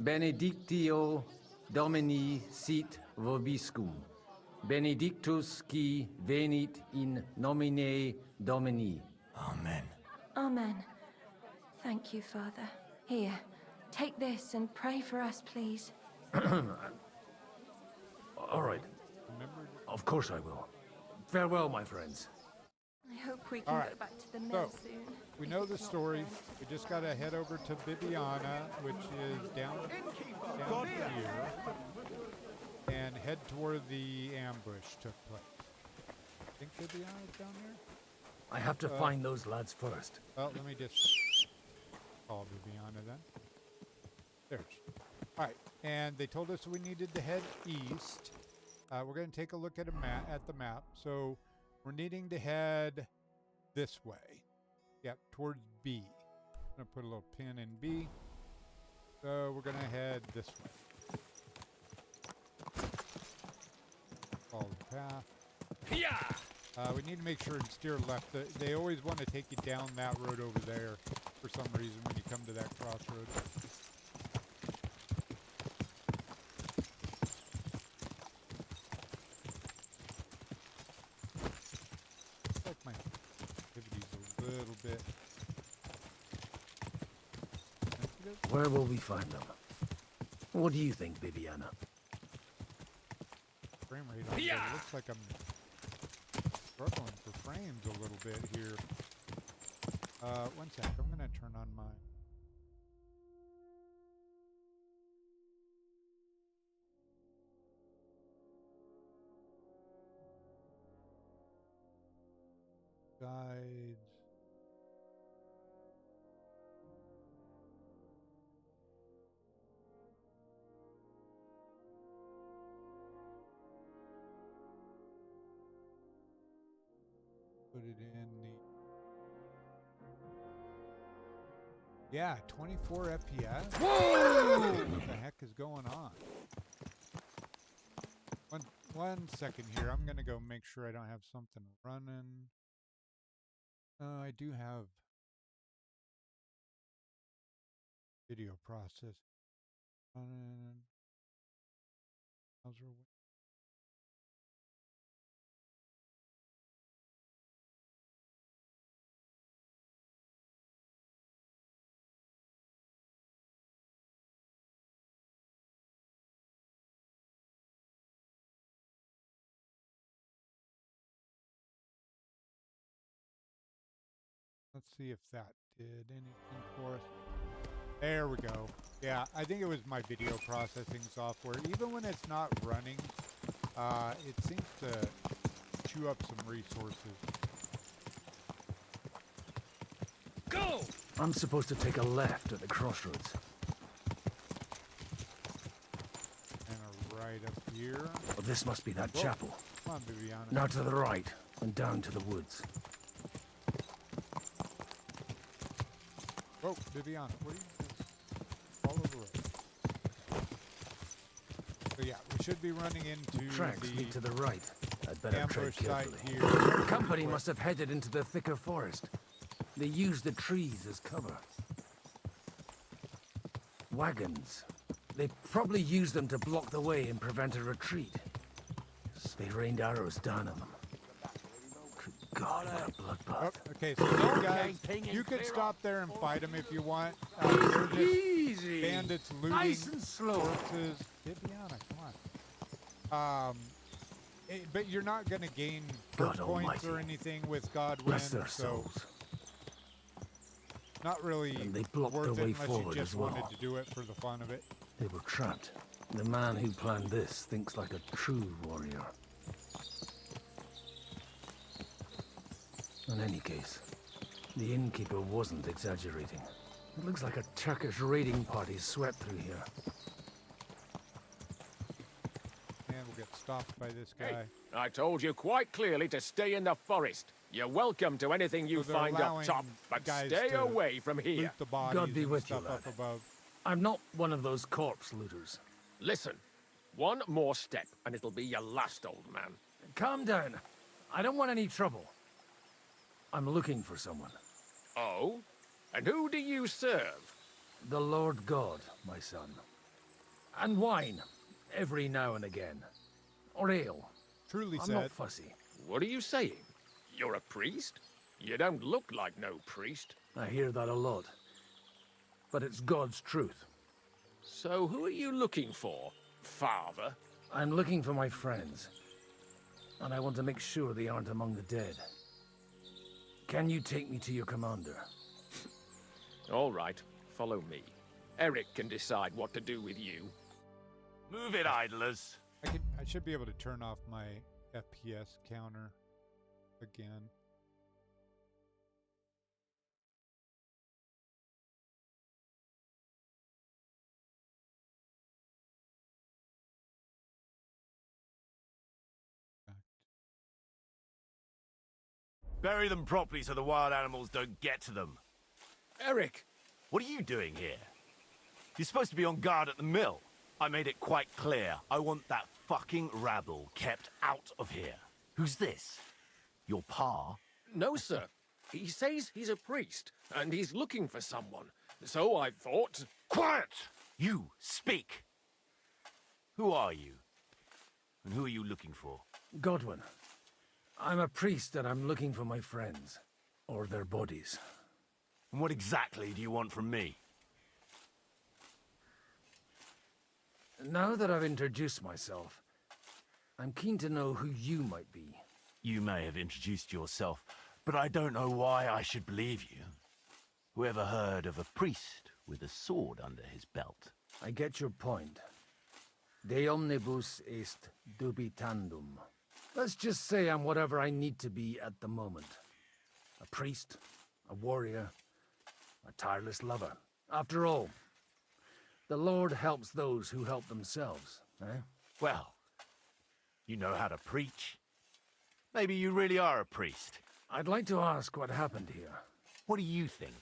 L: Benedictio Domini sit vobiscum. Benedictus qui venit in nomine Domini.
O: Amen.
N: Amen. Thank you, Father. Here, take this and pray for us, please.
L: All right. Of course I will. Farewell, my friends.
N: I hope we can go back to the mill soon.
A: We know the story. We just got to head over to Bibiana, which is down here, and head toward the ambush took place. I think Bibiana's down there?
L: I have to find those lads first.
A: Well, let me just call Bibiana then. There she is. All right, and they told us we needed to head east. We're going to take a look at the map. So we're needing to head this way. Yep, towards B. I'm going to put a little pin in B. So we're going to head this way. Follow the path. We need to make sure and steer left. They always want to take you down that road over there for some reason when you come to that crossroad. bit.
L: Where will we find them? What do you think, Bibiana?
A: Frame rate on there. It looks like I'm struggling for frames a little bit here. One sec. I'm going to turn on my... guides. Put it in the... Yeah, 24 FPS. Whoa! What the heck is going on? One second here. I'm gonna go make sure I don't have something running. I do have video process running. Browser. Let's see if that did anything for us. There we go. Yeah, I think it was my video processing software. Even when it's not running, it seems to chew up some resources.
L: Go! I'm supposed to take a left at the crossroads.
A: And a right up here.
L: Well, this must be that
A: Whoa.
L: chapel.
A: Come on, Bibiana.
L: Now to the right, and down to the woods.
A: Whoa, Bibiana, what are you doing? Follow the road. So yeah, we should be running into
L: Tracks
A: the
L: lead to the right. I'd better tread
A: ambush site
L: carefully.
A: here.
L: The company must have headed into the thicker forest. They used the trees as cover. Wagons. They probably used them to block the way and prevent a retreat. They rained arrows down on them. Good God, what a bloodbath.
A: Oh, okay, so these guys, you could stop there and fight them if you want. They're just
L: Easy.
A: bandits looting
L: Nice and slow.
A: corpses. Bibiana, come on. But you're not going to gain
L: God
A: points
L: almighty.
A: or anything with God
L: Bless
A: win,
L: their
A: so
L: souls.
A: not really
L: And they blocked
A: worth
L: their
A: it
L: way
A: unless
L: forward
A: you just
L: as well.
A: wanted to do it for the fun of it.
L: They were trapped. The man who planned this thinks like a true warrior. In any case, the innkeeper wasn't exaggerating. It looks like a Turkish raiding party swept through here.
A: And we'll get stopped by this guy.
B: Hey, I told you quite clearly to stay in the forest. You're welcome to anything you
A: So they're
B: find up
A: allowing
B: top, but
A: guys
B: stay
A: to
B: away from here.
A: Loot the bodies
L: God be
A: and
L: with you,
A: stuff up
L: lad.
A: above.
L: I'm not one of those corpse looters.
B: Listen, one more step and it'll be your last, old man.
L: Calm down. I don't want any trouble. I'm looking for someone.
B: Oh? And who do you serve?
L: The Lord God, my son. And wine, every now and again. Or ale.
A: Truly
L: I'm
A: said.
L: not fussy.
B: What are you saying? You're a priest? You don't look like no priest.
L: I hear that a lot. But it's God's truth.
B: So who are you looking for, father?
L: I'm looking for my friends. And I want to make sure they aren't among the dead. Can you take me to your commander?
B: All right, follow me. Eric can decide what to do with you.
E: Move it, idlers.
A: I should be able to turn off my FPS counter again.
E: Bury them properly so the wild animals don't get to them.
B: Eric!
E: What are you doing here? You're supposed to be on guard at the mill. I made it quite clear. I want that fucking rabble kept out of here. Who's this? Your pa?
B: No, sir. He says he's a priest, and he's looking for someone. So I thought...
E: Quiet! You, speak! Who are you? And who are you looking for?
L: Godwin. I'm a priest and I'm looking for my friends. or their bodies.
E: And what exactly do you want from me?
L: Now that I've introduced myself, I'm keen to know who you might be.
E: You may have introduced yourself, but I don't know why I should believe you. Whoever heard of a priest with a sword under his belt?
L: I get your point. De omnibus est dubitandum. Let's just say I'm whatever I need to be at the moment. A priest, a warrior, a tireless lover. After all, the Lord helps those who help themselves, eh?
E: Well, you know how to preach. Maybe you really are a priest.
L: I'd like to ask what happened here.
E: What do you think?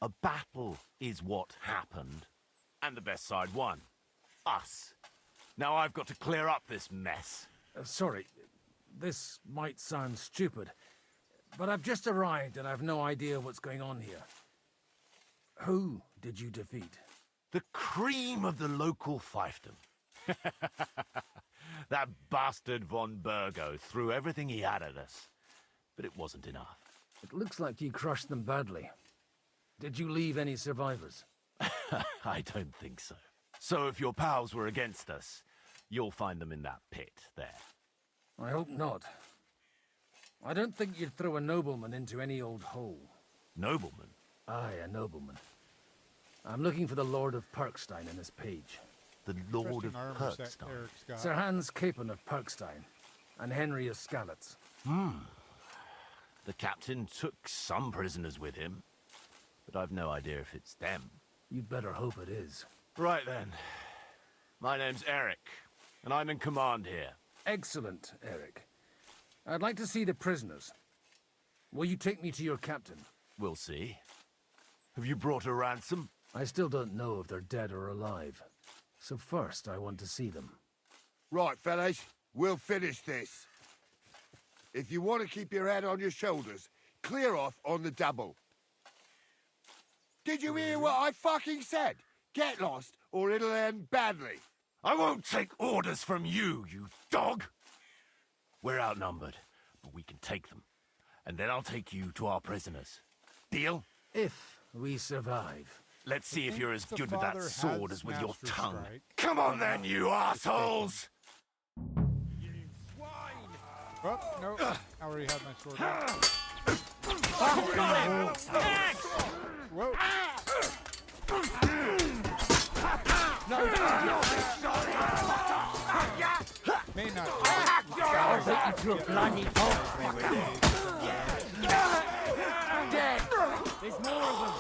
E: A battle is what happened, and the best side won. Us. Now I've got to clear up this mess.
L: Sorry, this might sound stupid, but I've just arrived and I've no idea what's going on here. Who did you defeat?
E: The cream of the local fiefdom. That bastard von Burgo threw everything he had at us, but it wasn't enough.
L: It looks like you crushed them badly. Did you leave any survivors?
E: I don't think so. So if your pals were against us, you'll find them in that pit there.
L: I hope not. I don't think you'd throw a nobleman into any old hole.
E: Nobleman?
L: Aye, a nobleman. I'm looking for the Lord of Perkstein in this page.
E: The Lord of Perkstein?
L: Sir Hans Capon of Perkstein, and Henry of Skalitz.
E: The captain took some prisoners with him, but I've no idea if it's them.
L: You'd better hope it is.
E: Right then. My name's Eric, and I'm in command here.
L: Excellent, Eric. I'd like to see the prisoners. Will you take me to your captain?
E: We'll see. Have you brought a ransom?
L: I still don't know if they're dead or alive. So first, I want to see them.
P: Right, fellas. We'll finish this. If you want to keep your head on your shoulders, clear off on the double. Did you hear what I fucking said? Get lost, or it'll end badly.
E: I won't take orders from you, you dog! We're outnumbered, but we can take them. And then I'll take you to our prisoners. Deal?
L: If we survive.
E: Let's see if you're as good with that sword as with your tongue. Come on then, you assholes!
A: Oh, no. I already have my sword out. Whoa. May not.
M: I'll take you to a bloody box. Dead. There's more of them.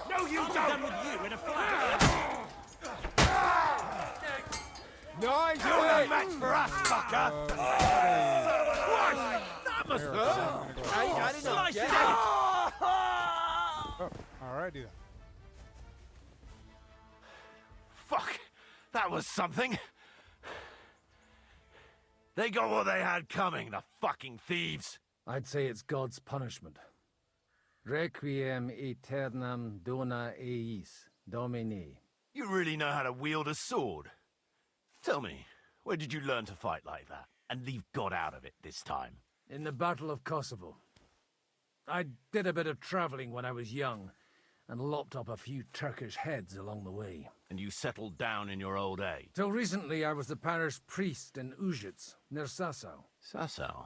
M: No, you don't. I'm done with you in a flash.
F: Nice.
E: You're no match for us, fucker.
F: That must hurt. I didn't know.
A: Oh, alrighty then.
E: Fuck. That was something. They got what they had coming, the fucking thieves.
L: I'd say it's God's punishment. Requiem aeternam dona eis, Domini.
E: You really know how to wield a sword. Tell me, where did you learn to fight like that? And leave God out of it this time?
L: In the Battle of Kosovo. I did a bit of traveling when I was young, and lopped up a few Turkish heads along the way.
E: And you settled down in your old age?
L: Till recently, I was the parish priest in Ujits, near Sasau.
E: Sasau?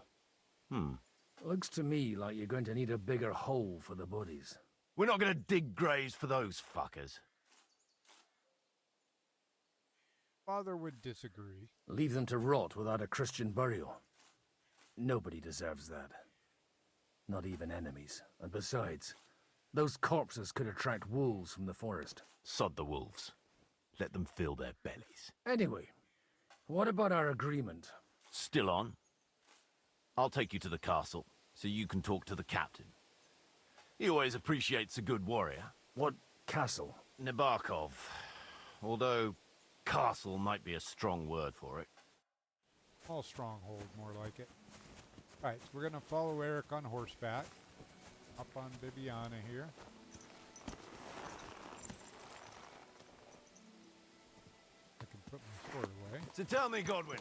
L: Looks to me like you're going to need a bigger hole for the bodies.
E: We're not going to dig graves for those fuckers.
A: Father would disagree.
L: Leave them to rot without a Christian burial. Nobody deserves that. Not even enemies. And besides, those corpses could attract wolves from the forest.
E: Sod the wolves. Let them fill their bellies.
L: Anyway, what about our agreement?
E: Still on? I'll take you to the castle, so you can talk to the captain. He always appreciates a good warrior.
L: What castle?
E: Nabokov. Although, castle might be a strong word for it.
A: All stronghold, more like it. Alright, so we're going to follow Eric on horseback. Up on Bibiana here. I can put my sword away.
E: So tell me, Godwin,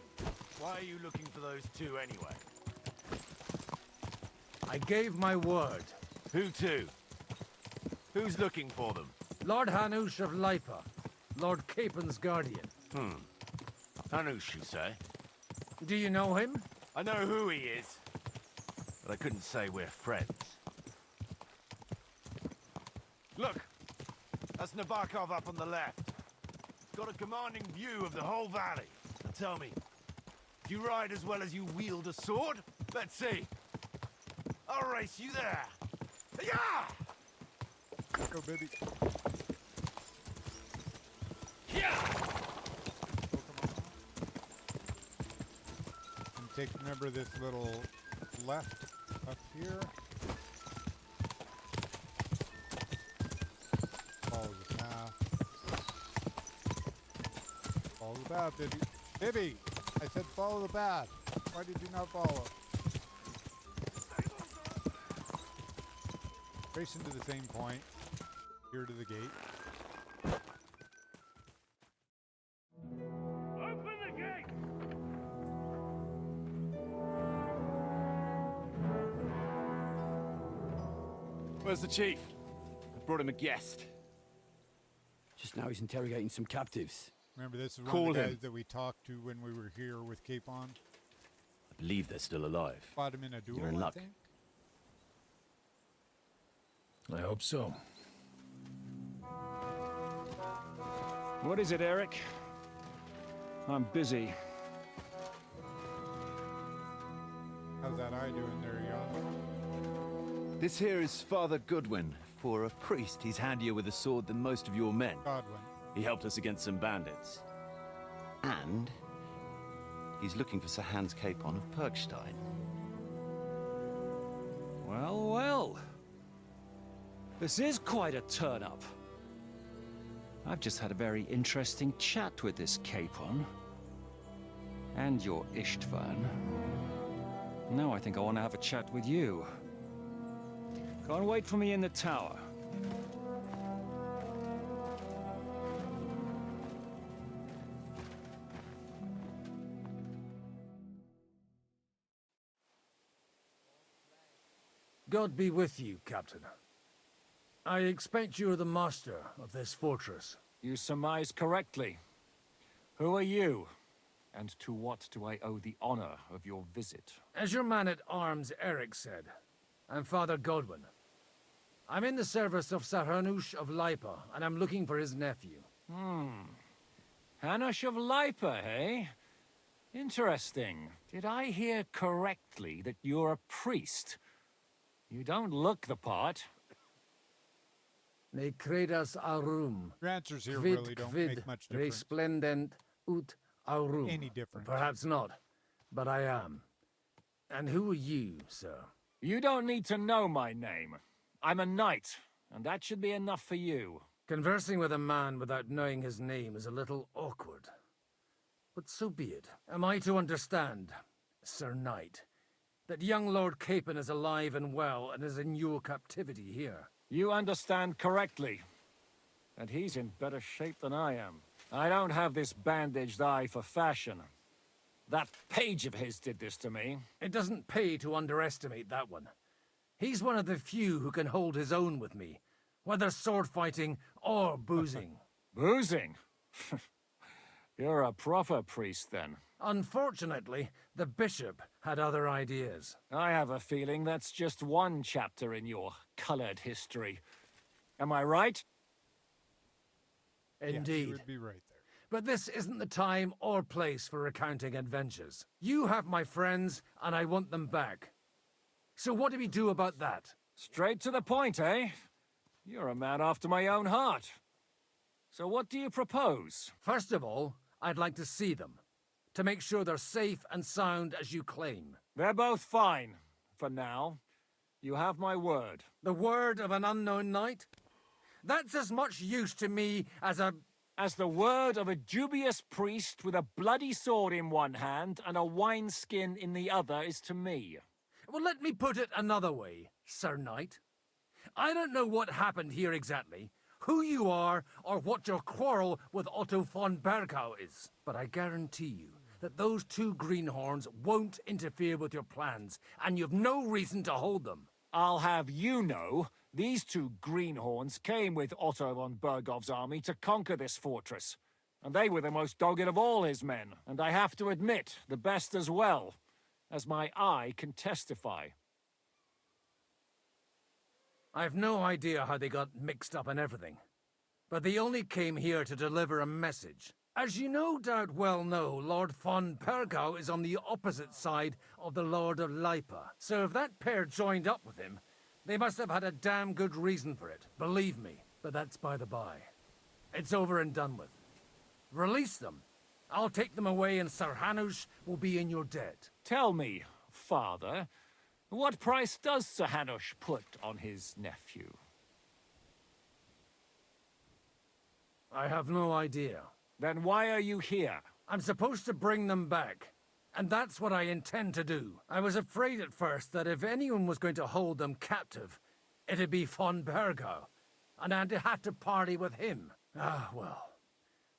E: why are you looking for those two anyway?
L: I gave my word.
E: Who to? Who's looking for them?
L: Lord Hanush of Lipa, Lord Capen's guardian.
E: Hanush, you say?
L: Do you know him?
E: I know who he is, but I couldn't say we're friends. Look, that's Nabokov up on the left. Got a commanding view of the whole valley. Now tell me, do you ride as well as you wield a sword? Let's see. I'll race you there. Yeah!
A: Go, baby.
E: Yeah!
A: And remember this little left up here. Follow the path. Follow the path, Bibby. Bibby! I said follow the path. Why did you not follow? Racing to the same point. Here to the gate.
F: Open the gate!
E: Where's the chief? I brought him a guest.
J: Just now he's interrogating some captives.
A: Remember, this is one
E: Call
A: of the guys
E: him.
A: that we talked to when we were here with Capon.
E: I believe they're still alive.
A: Fought him in a duel,
E: You're in luck.
A: I think.
K: I hope so.
G: What is it, Eric? I'm busy.
A: How's that eye doing there, Jan?
Q: This here is Father Goodwin. For a priest, he's handier with a sword than most of your men.
A: Godwin.
Q: He helped us against some bandits. And he's looking for Sir Hans Capon of Perkstein.
G: Well, well. This is quite a turn-up. I've just had a very interesting chat with this Capon. And your Istvan. Now I think I want to have a chat with you. Go and wait for me in the tower.
L: God be with you, Captain. I expect you're the master of this fortress.
G: You surmise correctly. Who are you? And to what do I owe the honor of your visit?
L: As your man-at-arms Eric said, I'm Father Godwin. I'm in the service of Sir Hanush of Lipa, and I'm looking for his nephew.
G: Hanush of Lipa, eh? Interesting. Did I hear correctly that you're a priest? You don't look the part.
L: Ne credas aurum.
A: Your answers here
L: Quid
A: really don't
L: quid
A: make much difference.
L: resplendent ut aurum.
A: Any difference.
L: Perhaps not, but I am. And who are you, sir?
G: You don't need to know my name. I'm a knight, and that should be enough for you.
L: Conversing with a man without knowing his name is a little awkward. But so be it. Am I to understand, Sir Knight, that young Lord Capon is alive and well and is in your captivity here?
G: You understand correctly. And he's in better shape than I am. I don't have this bandaged eye for fashion. That page of his did this to me.
L: It doesn't pay to underestimate that one. He's one of the few who can hold his own with me, whether sword fighting or boozing.
G: Boozing? You're a proper priest, then.
L: Unfortunately, the bishop had other ideas.
G: I have a feeling that's just one chapter in your colored history. Am I right?
L: Indeed.
A: Yes, you would be right there.
L: But this isn't the time or place for recounting adventures. You have my friends, and I want them back. So what do we do about that?
G: Straight to the point, eh? You're a man after my own heart. So what do you propose?
L: First of all, I'd like to see them, to make sure they're safe and sound as you claim.
G: They're both fine, for now. You have my word.
L: The word of an unknown knight? That's as much use to me as
G: the word of a dubious priest with a bloody sword in one hand and a wineskin in the other is to me.
L: Well, let me put it another way, Sir Knight. I don't know what happened here exactly, who you are, or what your quarrel with Otto von Bergau is. But I guarantee you that those two greenhorns won't interfere with your plans, and you've no reason to hold them.
F: I'll have you know, these two greenhorns came with Otto von Bergov's army to conquer this fortress. And they were the most dogged of all his men, and I have to admit, the best as well, as my eye can testify.
L: I've no idea how they got mixed up in everything, but they only came here to deliver a message. As you no doubt well know, Lord von Pergau is on the opposite side of the Lord of Lipa, so if that pair joined up with him, they must have had a damn good reason for it, believe me, but that's by the by. It's over and done with. Release them. I'll take them away and Sir Hanush will be in your debt.
F: Tell me, Father, what price does Sir Hanush put on his nephew?
L: I have no idea.
F: Then why are you here?
L: I'm supposed to bring them back, and that's what I intend to do. I was afraid at first that if anyone was going to hold them captive, it'd be von Bergau, and I'd have to party with him. Ah, well.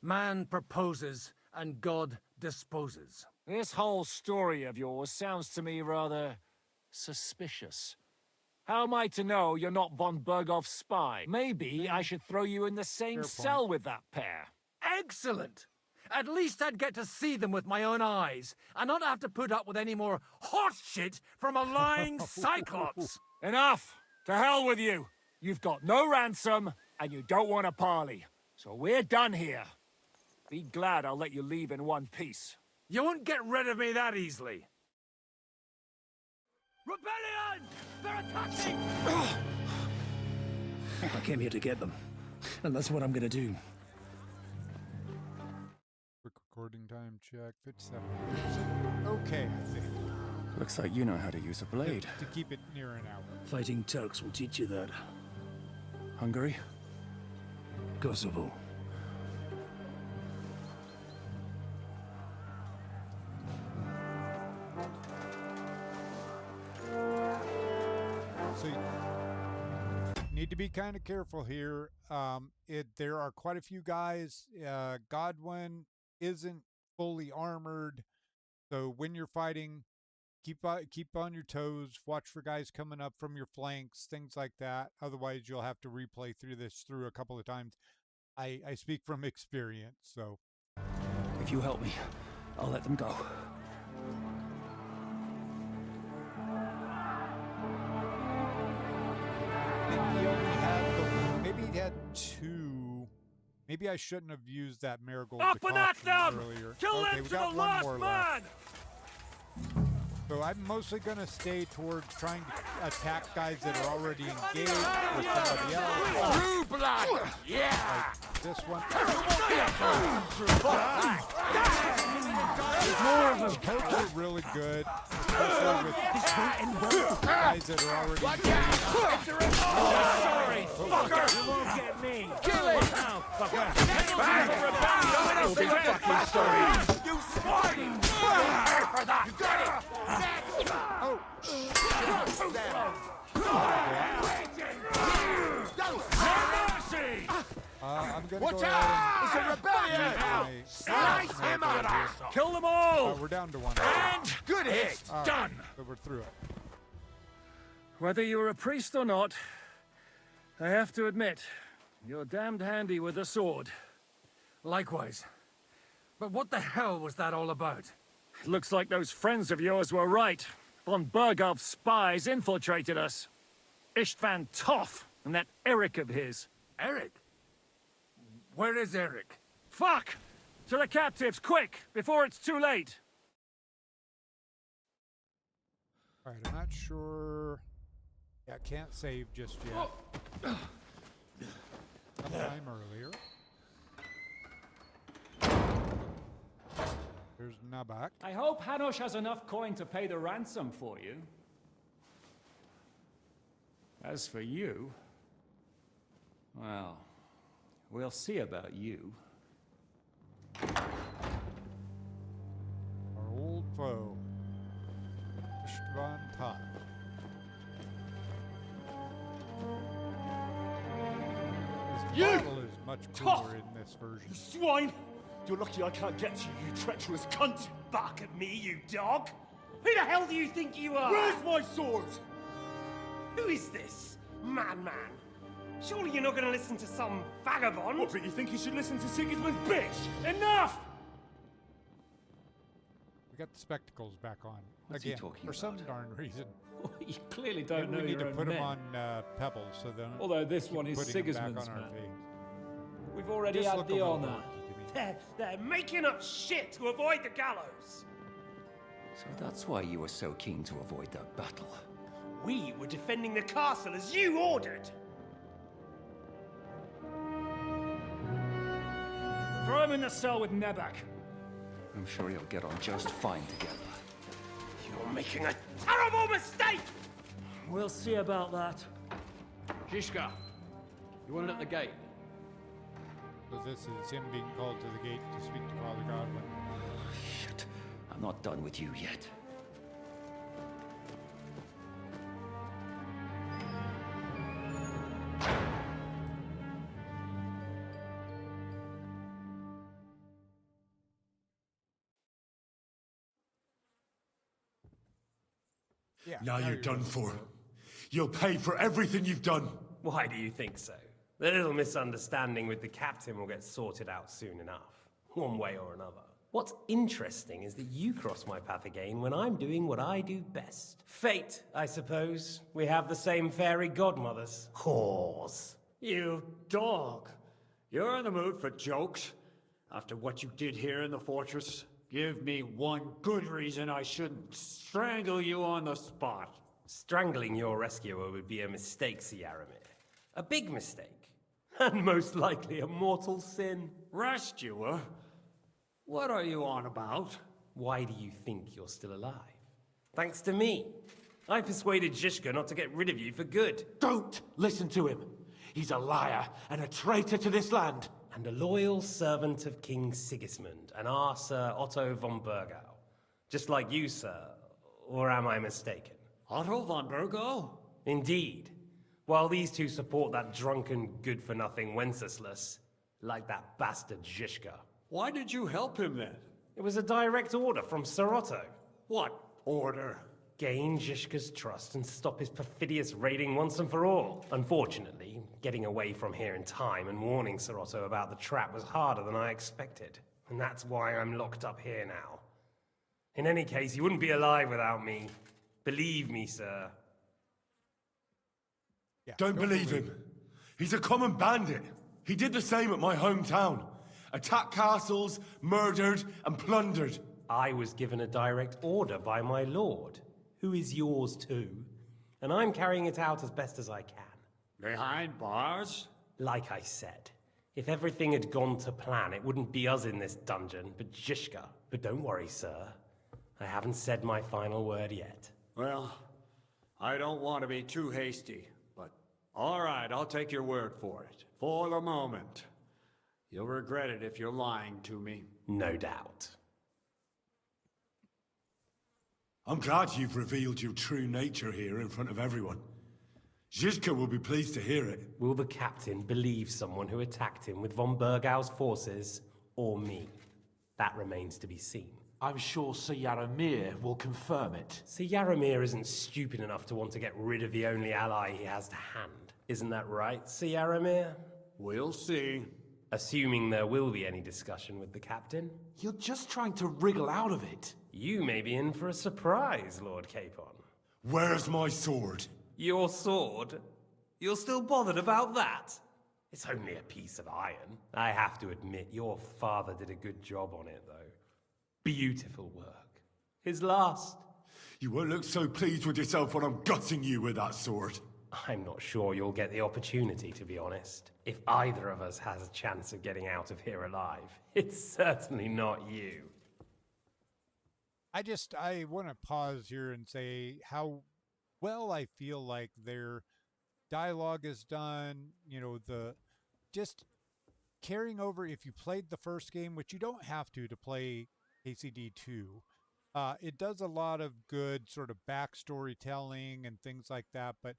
L: Man proposes, and God disposes.
F: This whole story of yours sounds to me rather suspicious. How am I to know you're not von Bergov's spy? Maybe I should throw you in the same cell with that pair.
L: Excellent! At least I'd get to see them with my own eyes, and not have to put up with any more horse shit from a lying cyclops!
F: Enough! To hell with you! You've got no ransom, and you don't want a parley. So we're done here. Be glad I'll let you leave in one piece.
L: You won't get rid of me that easily.
G: Rebellion! They're attacking! I came here to get them, and that's what I'm gonna do.
A: Quick recording time check, 57. Okay, I think.
R: Looks like you know how to use a blade.
A: To keep it near an hour.
G: Fighting Turks will teach you that.
R: Hungary?
G: Kosovo.
A: So you need to be kind of careful here. There are quite a few guys. Godwin isn't fully armored, so when you're fighting, keep on your toes. Watch for guys coming up from your flanks, things like that. Otherwise, you'll have to replay through a couple of times. I speak from experience, so.
G: If you help me, I'll let them go.
A: Maybe he had two. Maybe I shouldn't have used that marigold
F: Up and at them!
A: earlier.
F: Kill
A: Okay,
F: them
A: we
F: to
A: got
F: the
A: one
F: last
A: more
F: man!
A: left. So I'm mostly going to stay towards trying to attack guys that are already engaged with somebody else.
F: True blood! Yeah!
A: Like this one.
F: More of them!
A: Pokes are really good, especially with guys that are already engaged.
F: Sorry, fucker! You won't get me! Kill it! Now, fucker! Don't be fucking sorry! You swine! For that! You got it!
A: Oh! I'm gonna
F: Watch
A: go
F: out!
A: It's a rebellion!
F: Slice him out! Kill them all!
A: We're down to one.
F: And good hit!
A: Right,
F: Done!
A: so we're through it.
F: Whether you're a priest or not, I have to admit, you're damned handy with a sword.
L: Likewise. But what the hell was that all about?
F: It looks like those friends of yours were right. Von Bergov's spies infiltrated us. Istvan Toth and that Eric of his.
L: Eric? Where is Eric?
F: Fuck! To the captives, quick, before it's too late!
A: Alright, I'm not sure. Yeah, can't save just yet. Sometime earlier. There's Nabak.
S: I hope Hanush has enough coin to pay the ransom for you. As for you, well, we'll see about you.
A: Our old foe, Istvan Toth. His model is much cooler in this version.
G: Swine!
T: You're lucky I can't get to you, you treacherous cunt!
U: Bark at me, you dog! Who the hell do you think you are?
T: Where's my sword?
U: Who is this? Man. Surely you're not going to listen to some vagabond?
T: What, but you think you should listen to Sigismund's bitch? Enough!
A: We got the spectacles back on.
Q: What's he
A: again,
Q: talking
A: for some
Q: about?
A: darn reason.
S: You clearly don't
A: Maybe
S: know
A: we need
S: your
A: to
S: own
A: put them
S: men.
A: on pebbles so then.
S: Although this one is
A: putting them back
S: Sigismund's
A: on our
S: man.
A: face.
S: We've already
A: Just
S: had
A: look a
S: the
A: little
S: honor.
A: wonky to me.
U: They're making up shit to avoid the gallows.
K: So that's why you were so keen to avoid that battle.
U: We were defending the castle as you ordered.
F: Throw him in the cell with Nebak.
K: I'm sure you'll get on just fine together.
U: You're making a terrible mistake!
G: We'll see about that.
J: Zizka, you want it at the gate?
A: So this is him being called to the gate to speak to Father Godwin.
K: Shit. I'm not done with you yet.
A: Yeah,
C: Now you're done for. You'll pay for everything you've done.
U: Why do you think so? The little misunderstanding with the captain will get sorted out soon enough, one way or another. What's interesting is that you cross my path again when I'm doing what I do best. Fate, I suppose. We have the same fairy godmothers. Whores.
F: You dog. You're in the mood for jokes? After what you did here in the fortress? Give me one good reason I shouldn't strangle you on the spot.
U: Strangling your rescuer would be a mistake, Sierramir. A big mistake. And most likely a mortal sin.
F: Rescuer? What are you on about?
U: Why do you think you're still alive? Thanks to me. I persuaded Zizka not to get rid of you for good.
T: Don't listen to him. He's a liar and a traitor to this land.
U: And a loyal servant of King Sigismund and our Sir Otto von Burgau. Just like you, sir. Or am I mistaken?
F: Otto von Burgau?
U: Indeed. While these two support that drunken, good-for-nothing Wenceslas, like that bastard Zizka.
F: Why did you help him then?
U: It was a direct order from Sir Otto.
F: What order?
U: Gain Zizka's trust and stop his perfidious raiding once and for all. Unfortunately, getting away from here in time and warning Sir Otto about the trap was harder than I expected. And that's why I'm locked up here now. In any case, he wouldn't be alive without me. Believe me, sir.
A: Yeah,
C: Don't believe him. He's a common bandit. He did the same at my hometown. Attacked castles, murdered, and plundered.
U: I was given a direct order by my lord, who is yours too, and I'm carrying it out as best as I can.
F: Behind bars?
U: Like I said, if everything had gone to plan, it wouldn't be us in this dungeon, but Zizka. But don't worry, sir. I haven't said my final word yet.
F: Well, I don't want to be too hasty, but all right, I'll take your word for it. For the moment. You'll regret it if you're lying to me.
U: No doubt.
C: I'm glad you've revealed your true nature here in front of everyone. Zizka will be pleased to hear it.
U: Will the captain believe someone who attacked him with von Burgau's forces, or me? That remains to be seen.
T: I'm sure Sir Yaramir will confirm it.
U: Sir Yaramir isn't stupid enough to want to get rid of the only ally he has to hand. Isn't that right, Sir Yaramir?
F: We'll see.
U: Assuming there will be any discussion with the captain.
T: You're just trying to wriggle out of it.
U: You may be in for a surprise, Lord Capon.
C: Where's my sword?
U: Your sword? You're still bothered about that? It's only a piece of iron. I have to admit, your father did a good job on it, though. Beautiful work. His last.
C: You won't look so pleased with yourself when I'm gutting you with that sword.
U: I'm not sure you'll get the opportunity, to be honest. If either of us has a chance of getting out of here alive, it's certainly not you.
A: I want to pause here and say how well I feel like their dialogue is done. You know, the just carrying over, if you played the first game, which you don't have to play KCD 2, it does a lot of good sort of backstory telling and things like that. But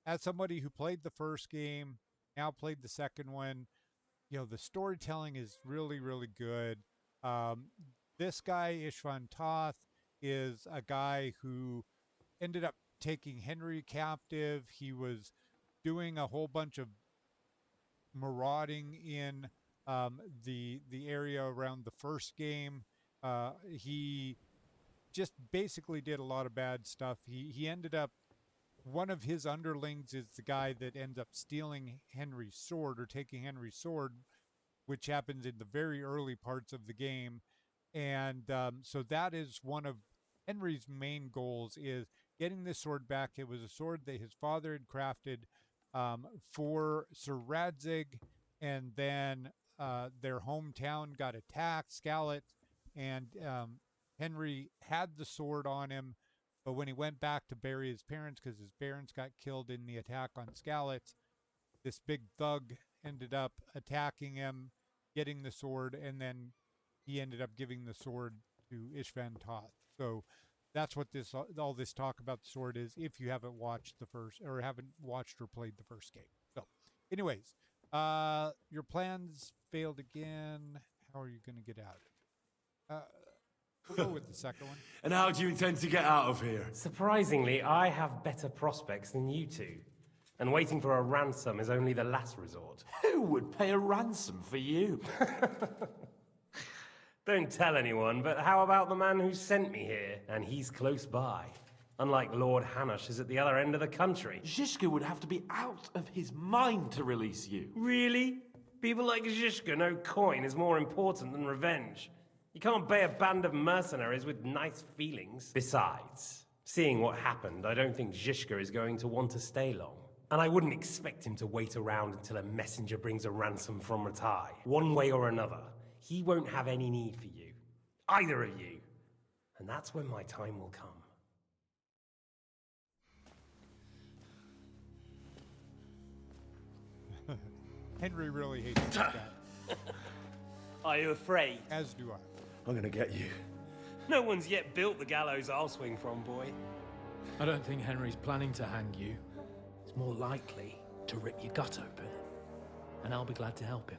A: as somebody who played the first game, now played the second one, the storytelling is really, really good. This guy, Ishvan Toth, is a guy who ended up taking Henry captive. He was doing a whole bunch of marauding in the area around the first game. He just basically did a lot of bad stuff. He ended up, one of his underlings is the guy that ends up stealing Henry's sword or taking Henry's sword, which happens in the very early parts of the game. And so that is one of Henry's main goals, is getting this sword back. It was a sword that his father had crafted for Sir Radzig, and then their hometown got attacked, Scalet, and Henry had the sword on him, but when he went back to bury his parents, because his parents got killed in the attack on Scalet, this big thug ended up attacking him, getting the sword, and then he ended up giving the sword to Ishvan Toth. So that's what all this talk about the sword is, if you haven't watched the first, or haven't watched or played the first game. So anyways, your plans failed again. How are you going to get out of it? We'll go with the second one.
C: And how do you intend to get out of here?
U: Surprisingly, I have better prospects than you two. And waiting for a ransom is only the last resort.
T: Who would pay a ransom for you?
U: Don't tell anyone, but how about the man who sent me here? And he's close by. Unlike Lord Hanush is at the other end of the country.
T: Zhishka would have to be out of his mind to release you.
U: Really? People like Zhishka know coin is more important than revenge. You can't pay a band of mercenaries with nice feelings. Besides, seeing what happened, I don't think Zhishka is going to want to stay long. And I wouldn't expect him to wait around until a messenger brings a ransom from Ratai. One way or another, he won't have any need for you. Either of you. And that's when my time will come.
A: Henry really hates this guy.
U: Are you afraid?
A: As do I.
T: I'm gonna get you.
U: No one's yet built the gallows I'll swing from, boy.
K: I don't think Henry's planning to hang you. He's more likely to rip your gut open. And I'll be glad to help him.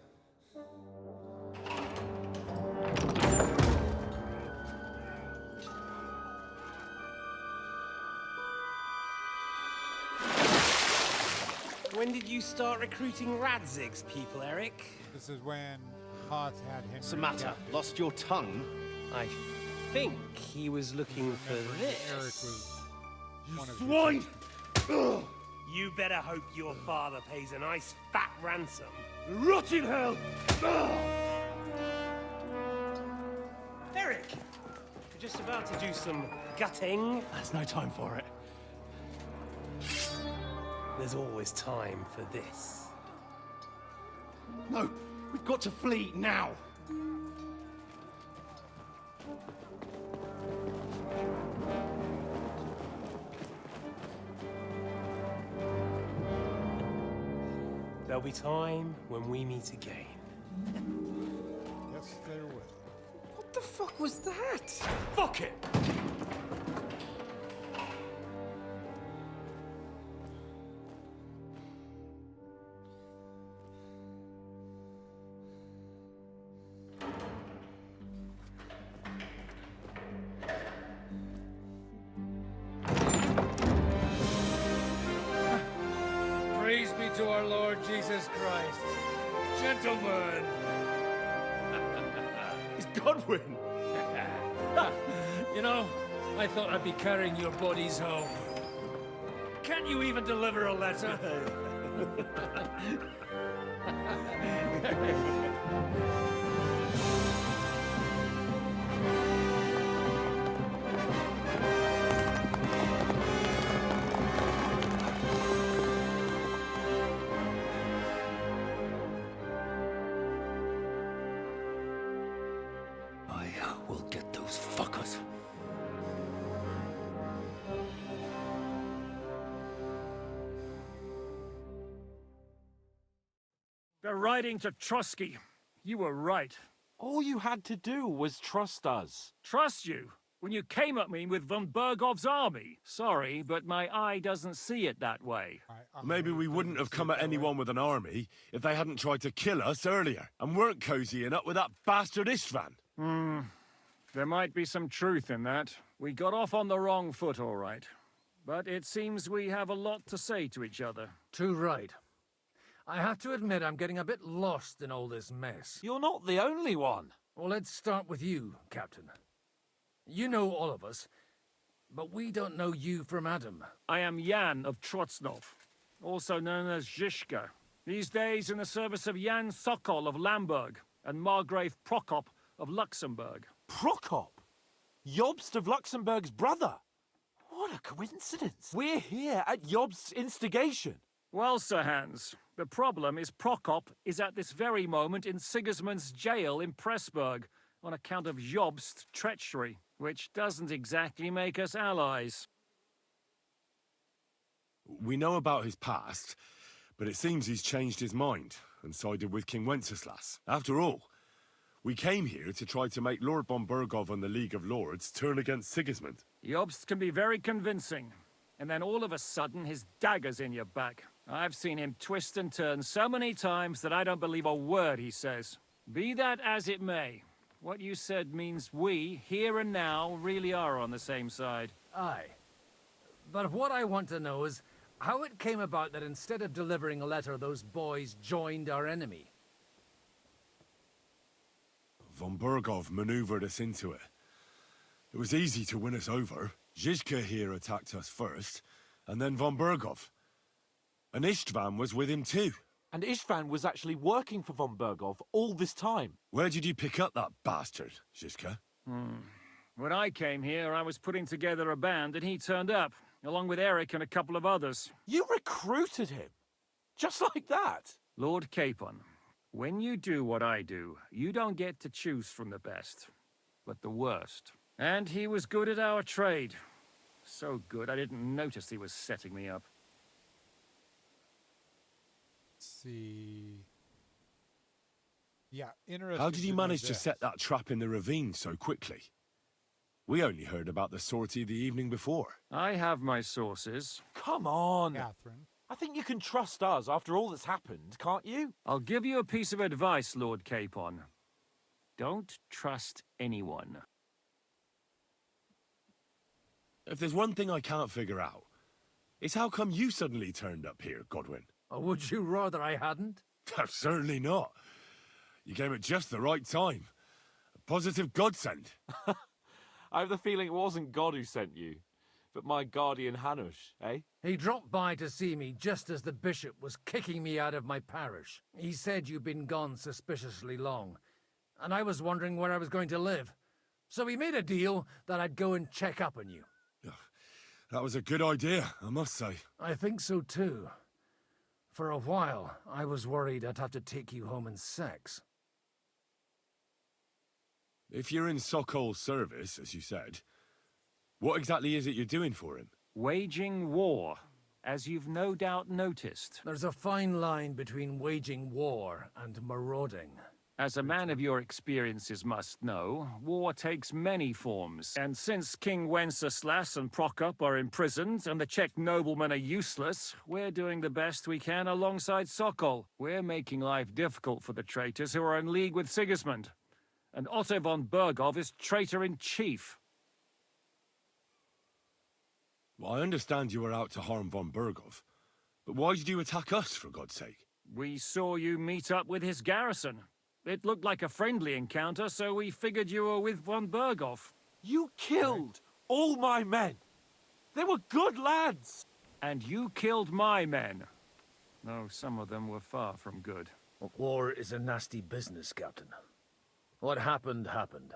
U: When did you start recruiting Radzig's people, Eric?
A: This is when Hoth had Henry.
Q: What's the matter?
A: captive.
Q: Lost your tongue?
U: I think he was looking for this.
A: Eric was one of
U: Swine! You better hope your father pays a nice fat ransom.
T: Rot in hell!
U: Eric! You're just about to do some gutting.
T: There's no time for it.
U: There's always time for this.
T: No, we've got to flee now.
U: There'll be time when we meet again.
A: Yes, there will.
U: What the fuck was that?
T: Fuck it!
L: Praise be to our Lord Jesus Christ. Gentlemen!
T: It's Godwin!
L: You know, I thought I'd be carrying your bodies home. Can't you even deliver a letter?
K: I will get those fuckers.
F: They're riding to Trusky. You were right.
B: All you had to do was trust us.
F: Trust you? when you came at me with von Bergov's army. Sorry, but my eye doesn't see it that way.
C: Maybe we wouldn't have come at anyone with an army if they hadn't tried to kill us earlier and weren't cozying up with that bastard Istvan.
F: There might be some truth in that. We got off on the wrong foot, all right. But it seems we have a lot to say to each other.
L: Too right. I have to admit I'm getting a bit lost in all this mess.
B: You're not the only one.
L: Well, let's start with you, Captain. You know all of us, but we don't know you from Adam.
F: I am Jan of Trotsnov, also known as Zizka. These days in the service of Jan Sokol of Lamberg and Margrave Prokop of Luxembourg.
B: Prokop? Jobst of Luxembourg's brother? What a coincidence. We're here at Jobst's instigation.
F: Well, Sir Hans, the problem is Prokop is at this very moment in Sigismund's jail in Pressburg on account of Jobst's treachery, which doesn't exactly make us allies.
C: We know about his past, but it seems he's changed his mind and sided with King Wenceslas. After all, we came here to try to make Lord von Bergov and the League of Lords turn against Sigismund.
F: Jobst can be very convincing, and then all of a sudden his dagger's in your back. I've seen him twist and turn so many times that I don't believe a word he says. Be that as it may, what you said means we, here and now, really are on the same side.
L: Aye. But what I want to know is how it came about that instead of delivering a letter, those boys joined our enemy.
C: Von Bergov maneuvered us into it. It was easy to win us over. Zizka here attacked us first, and then von Bergov. And Istvan was with him too.
B: And Istvan was actually working for von Bergov all this time.
C: Where did you pick up that bastard, Zizka?
F: When I came here, I was putting together a band, and he turned up, along with Eric and a couple of others.
B: You recruited him? Just like that?
F: Lord Capon, when you do what I do, you don't get to choose from the best, but the worst. And he was good at our trade. So good, I didn't notice he was setting me up.
A: Let's see. Yeah, interesting.
C: How did he manage to set that trap in the ravine so quickly? We only heard about the sortie the evening before.
F: I have my sources.
B: Come on.
A: Catherine.
B: I think you can trust us after all that's happened, can't you?
F: I'll give you a piece of advice, Lord Capon. Don't trust anyone.
C: If there's one thing I can't figure out, it's how come you suddenly turned up here, Godwin?
L: Or would you rather I hadn't?
C: Certainly not. You came at just the right time. A positive godsend.
B: I have the feeling it wasn't God who sent you, but my guardian Hanush, eh?
L: He dropped by to see me just as the bishop was kicking me out of my parish. He said you'd been gone suspiciously long, and I was wondering where I was going to live. So we made a deal that I'd go and check up on you.
C: That was a good idea, I must say.
L: I think so too. For a while, I was worried I'd have to take you home in sex.
C: If you're in Sokol's service, as you said, what exactly is it you're doing for him?
F: Waging war, as you've no doubt noticed.
L: There's a fine line between waging war and marauding.
F: As a man of your experiences must know, war takes many forms. And since King Wenceslas and Prokop are imprisoned and the Czech noblemen are useless, we're doing the best we can alongside Sokol. We're making life difficult for the traitors who are in league with Sigismund. And Otto von Bergov is traitor-in-chief.
C: Well, I understand you were out to harm von Bergov, but why did you attack us, for God's sake?
F: We saw you meet up with his garrison. It looked like a friendly encounter, so we figured you were with von Bergov.
B: You killed all my men. They were good lads.
F: And you killed my men. Though some of them were far from good.
K: War is a nasty business, Captain. What happened, happened.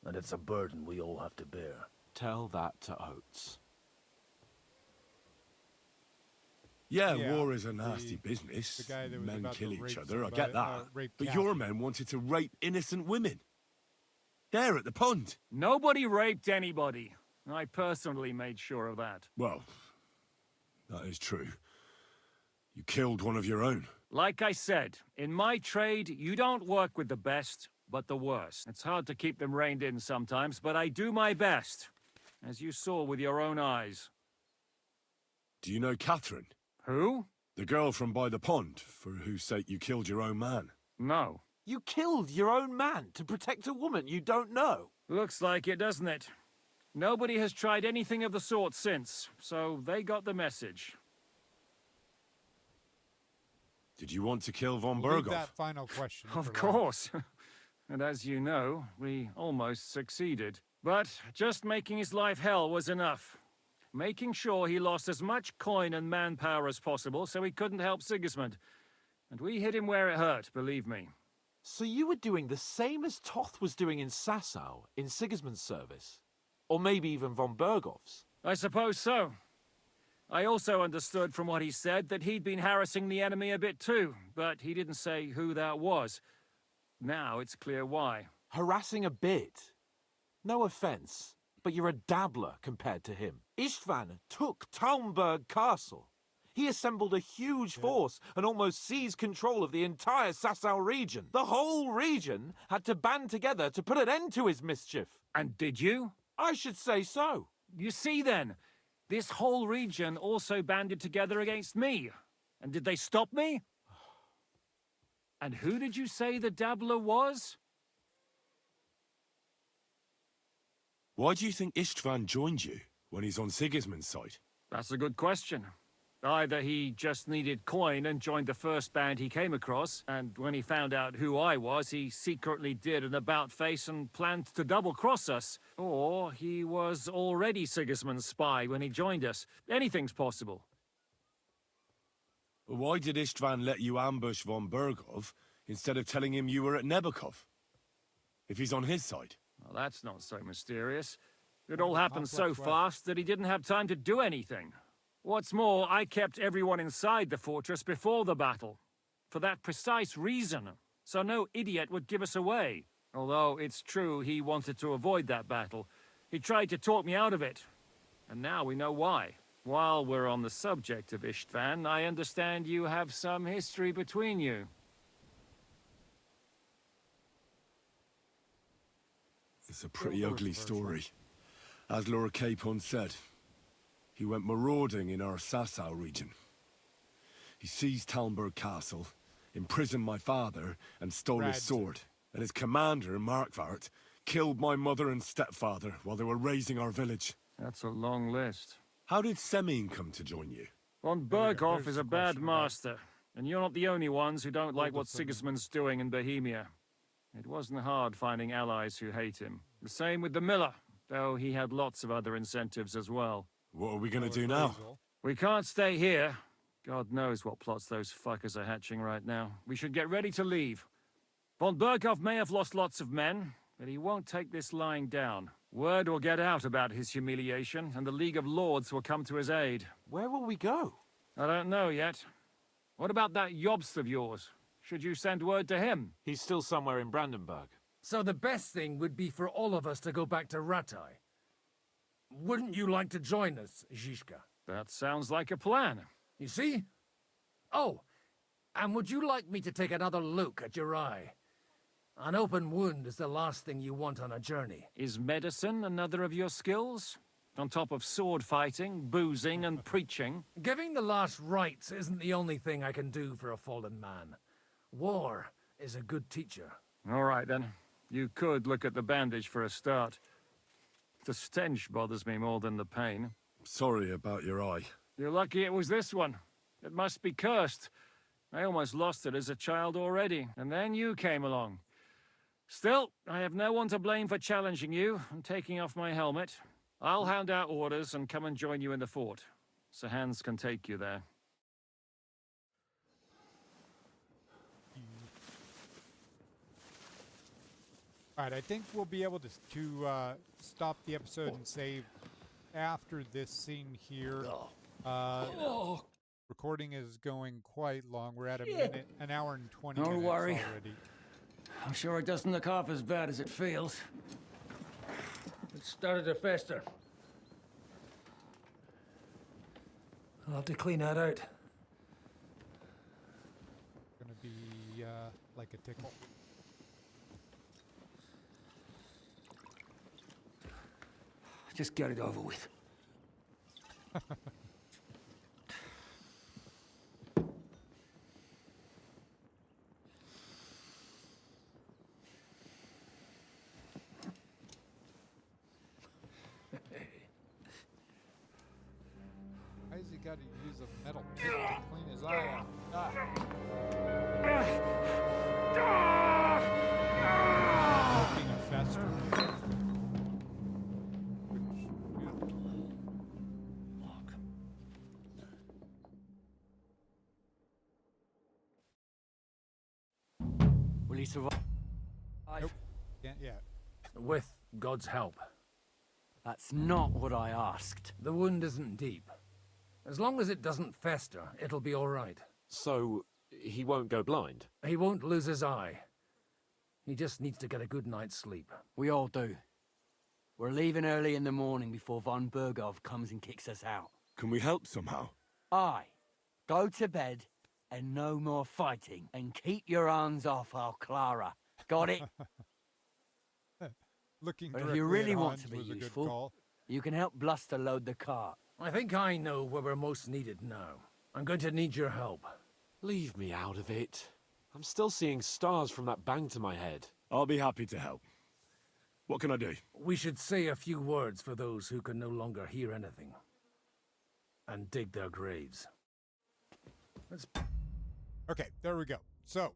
K: And it's a burden we all have to bear.
B: Tell that to Oates.
C: Yeah, war is a nasty business. Men kill each other, I get that. But your men wanted to rape innocent women. There at the pond.
F: Nobody raped anybody. I personally made sure of that.
C: Well, that is true. You killed one of your own.
F: Like I said, in my trade, you don't work with the best, but the worst. It's hard to keep them reined in sometimes, but I do my best, as you saw with your own eyes.
C: Do you know Catherine?
F: Who?
C: The girl from by the pond, for whose sake you killed your own man.
F: No.
B: You killed your own man to protect a woman you don't know?
F: Looks like it, doesn't it? Nobody has tried anything of the sort since, so they got the message.
C: Did you want to kill von
A: Leave
C: Berghoff?
A: that final question.
F: Of course. And as you know, we almost succeeded. But just making his life hell was enough. Making sure he lost as much coin and manpower as possible so he couldn't help Sigismund. And we hit him where it hurt, believe me.
B: So you were doing the same as Toth was doing in Sasau, in Sigismund's service? Or maybe even von Berghoff's?
F: I suppose so. I also understood from what he said that he'd been harassing the enemy a bit too, but he didn't say who that was. Now it's clear why.
B: Harassing a bit? No offense, but you're a dabbler compared to him. Istvan took Talmberg Castle. He assembled a huge force and almost seized control of the entire Sasau region. The whole region had to band together to put an end to his mischief.
F: And did you?
B: I should say so.
F: You see then, this whole region also banded together against me. And did they stop me? And who did you say the dabbler was?
C: Why do you think Istvan joined you when he's on Sigismund's side?
F: That's a good question. Either he just needed coin and joined the first band he came across, and when he found out who I was, he secretly did an about-face and planned to double-cross us. Or he was already Sigismund's spy when he joined us. Anything's possible.
C: Why did Istvan let you ambush von Berghoff instead of telling him you were at Nebukov? If he's on his side.
F: Well, that's not so mysterious. It all happened so fast that he didn't have time to do anything. What's more, I kept everyone inside the fortress before the battle. For that precise reason. So no idiot would give us away. Although it's true he wanted to avoid that battle. He tried to talk me out of it. And now we know why. While we're on the subject of Istvan, I understand you have some history between you.
C: It's a pretty ugly story. As Lord Capon said, he went marauding in our Sasau region. He seized Talmberg Castle, imprisoned my father, and stole his sword. And his commander, Markvart, killed my mother and stepfather while they were raising our village.
F: That's a long list.
C: How did Semyon come to join you?
F: Von Berghoff is a bad master, and you're not the only ones who don't like what Sigismund's doing in Bohemia. It wasn't hard finding allies who hate him. The same with the miller, though he had lots of other incentives as well.
C: What are we gonna do now?
F: We can't stay here. God knows what plots those fuckers are hatching right now. We should get ready to leave. Von Berghoff may have lost lots of men, but he won't take this lying down. Word will get out about his humiliation, and the League of Lords will come to his aid.
B: Where will we go?
F: I don't know yet. What about that Jobst of yours? Should you send word to him?
B: He's still somewhere in Brandenburg.
L: So the best thing would be for all of us to go back to Ratai. Wouldn't you like to join us, Zizka?
F: That sounds like a plan.
L: You see? Oh, and would you like me to take another look at your eye? An open wound is the last thing you want on a journey.
F: Is medicine another of your skills? On top of sword fighting, boozing, and preaching?
L: Giving the last rites isn't the only thing I can do for a fallen man. War is a good teacher.
F: All right, then. You could look at the bandage for a start. The stench bothers me more than the pain.
C: Sorry about your eye.
F: You're lucky it was this one. It must be cursed. I almost lost it as a child already, and then you came along. Still, I have no one to blame for challenging you and taking off my helmet. I'll hand out orders and come and join you in the fort. Sir Hans can take you there.
A: All right, I think we'll be able to stop the episode and save after this scene here. Recording is going quite long. We're at an hour and 20 minutes
K: Don't worry.
A: already.
K: I'm sure it doesn't look half as bad as it feels. It started to fester. I'll have to clean that out.
A: Gonna be like a tickle.
L: Just get it over with.
A: Why has he got to use a metal pick to clean his eye out? Being a fester.
O: Will he survive?
A: Nope. Can't yet.
L: With God's help.
O: That's not what I asked.
L: The wound isn't deep. As long as it doesn't fester, it'll be all right.
B: So, he won't go blind?
L: He won't lose his eye. He just needs to get a good night's sleep.
O: We all do. We're leaving early in the morning before von Burgov comes and kicks us out.
C: Can we help somehow?
O: Aye. Go to bed, and no more fighting. And keep your hands off our Clara. Got it?
A: Looking
O: But if
A: directly
O: you really
A: at
O: want
A: Hans
O: to be
A: was a good
O: useful,
A: call.
O: you can help Bluster load the cart.
L: I think I know where we're most needed now. I'm going to need your help.
B: Leave me out of it. I'm still seeing stars from that bang to my head.
C: I'll be happy to help. What can I do?
L: We should say a few words for those who can no longer hear anything. And dig their graves.
A: Okay, there we go. So,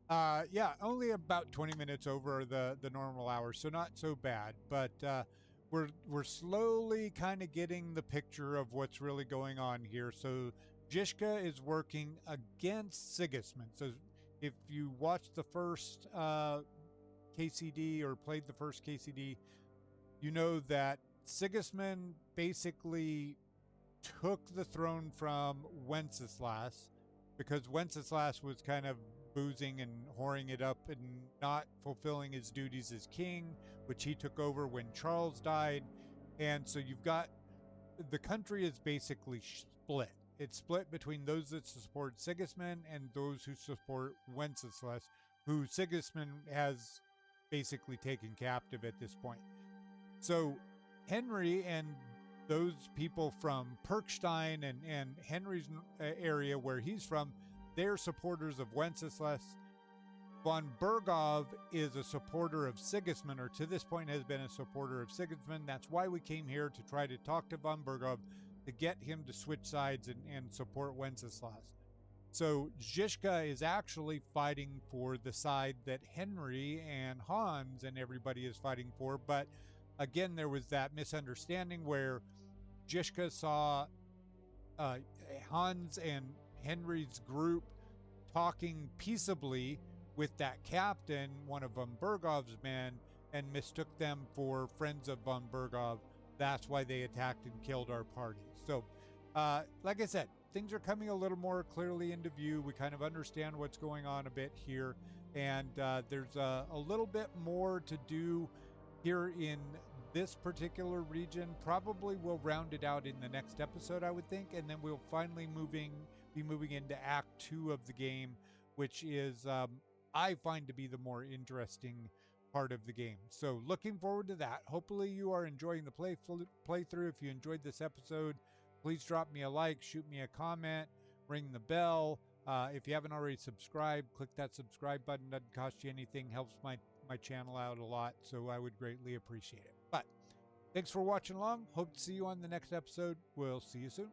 A: yeah, only about 20 minutes over the normal hour, so not so bad. But we're slowly kind of getting the picture of what's really going on here. So Zizka is working against Sigismund. So if you watched the first KCD or played the first KCD, you know that Sigismund basically took the throne from Wenceslas because Wenceslas was kind of boozing and whoring it up and not fulfilling his duties as king, which he took over when Charles died. And so you've got the country is basically split. It's split between those that support Sigismund and those who support Wenceslas, who Sigismund has basically taken captive at this point. So Henry and those people from Perkstein and Henry's area where he's from, they're supporters of Wenceslas. Von Burgov is a supporter of Sigismund, or to this point has been a supporter of Sigismund. That's why we came here, to try to talk to von Burgov to get him to switch sides and support Wenceslas. So Zizka is actually fighting for the side that Henry and Hans and everybody is fighting for. But again, there was that misunderstanding where Zizka saw Hans and Henry's group talking peaceably with that captain, one of von Burgov's men, and mistook them for friends of von Burgov. That's why they attacked and killed our party. So, like I said, things are coming a little more clearly into view. We kind of understand what's going on a bit here, and there's a little bit more to do here in this particular region. Probably we'll round it out in the next episode, I would think, and then we'll finally be moving into Act 2 of the game, which is I find to be the more interesting part of the game. So looking forward to that. Hopefully you are enjoying the playthrough. If you enjoyed this episode, please drop me a like, shoot me a comment, ring the bell. If you haven't already subscribed, click that subscribe button. Doesn't cost you anything, helps my channel out a lot, so I would greatly appreciate it. But thanks for watching along. Hope to see you on the next episode. We'll see you soon.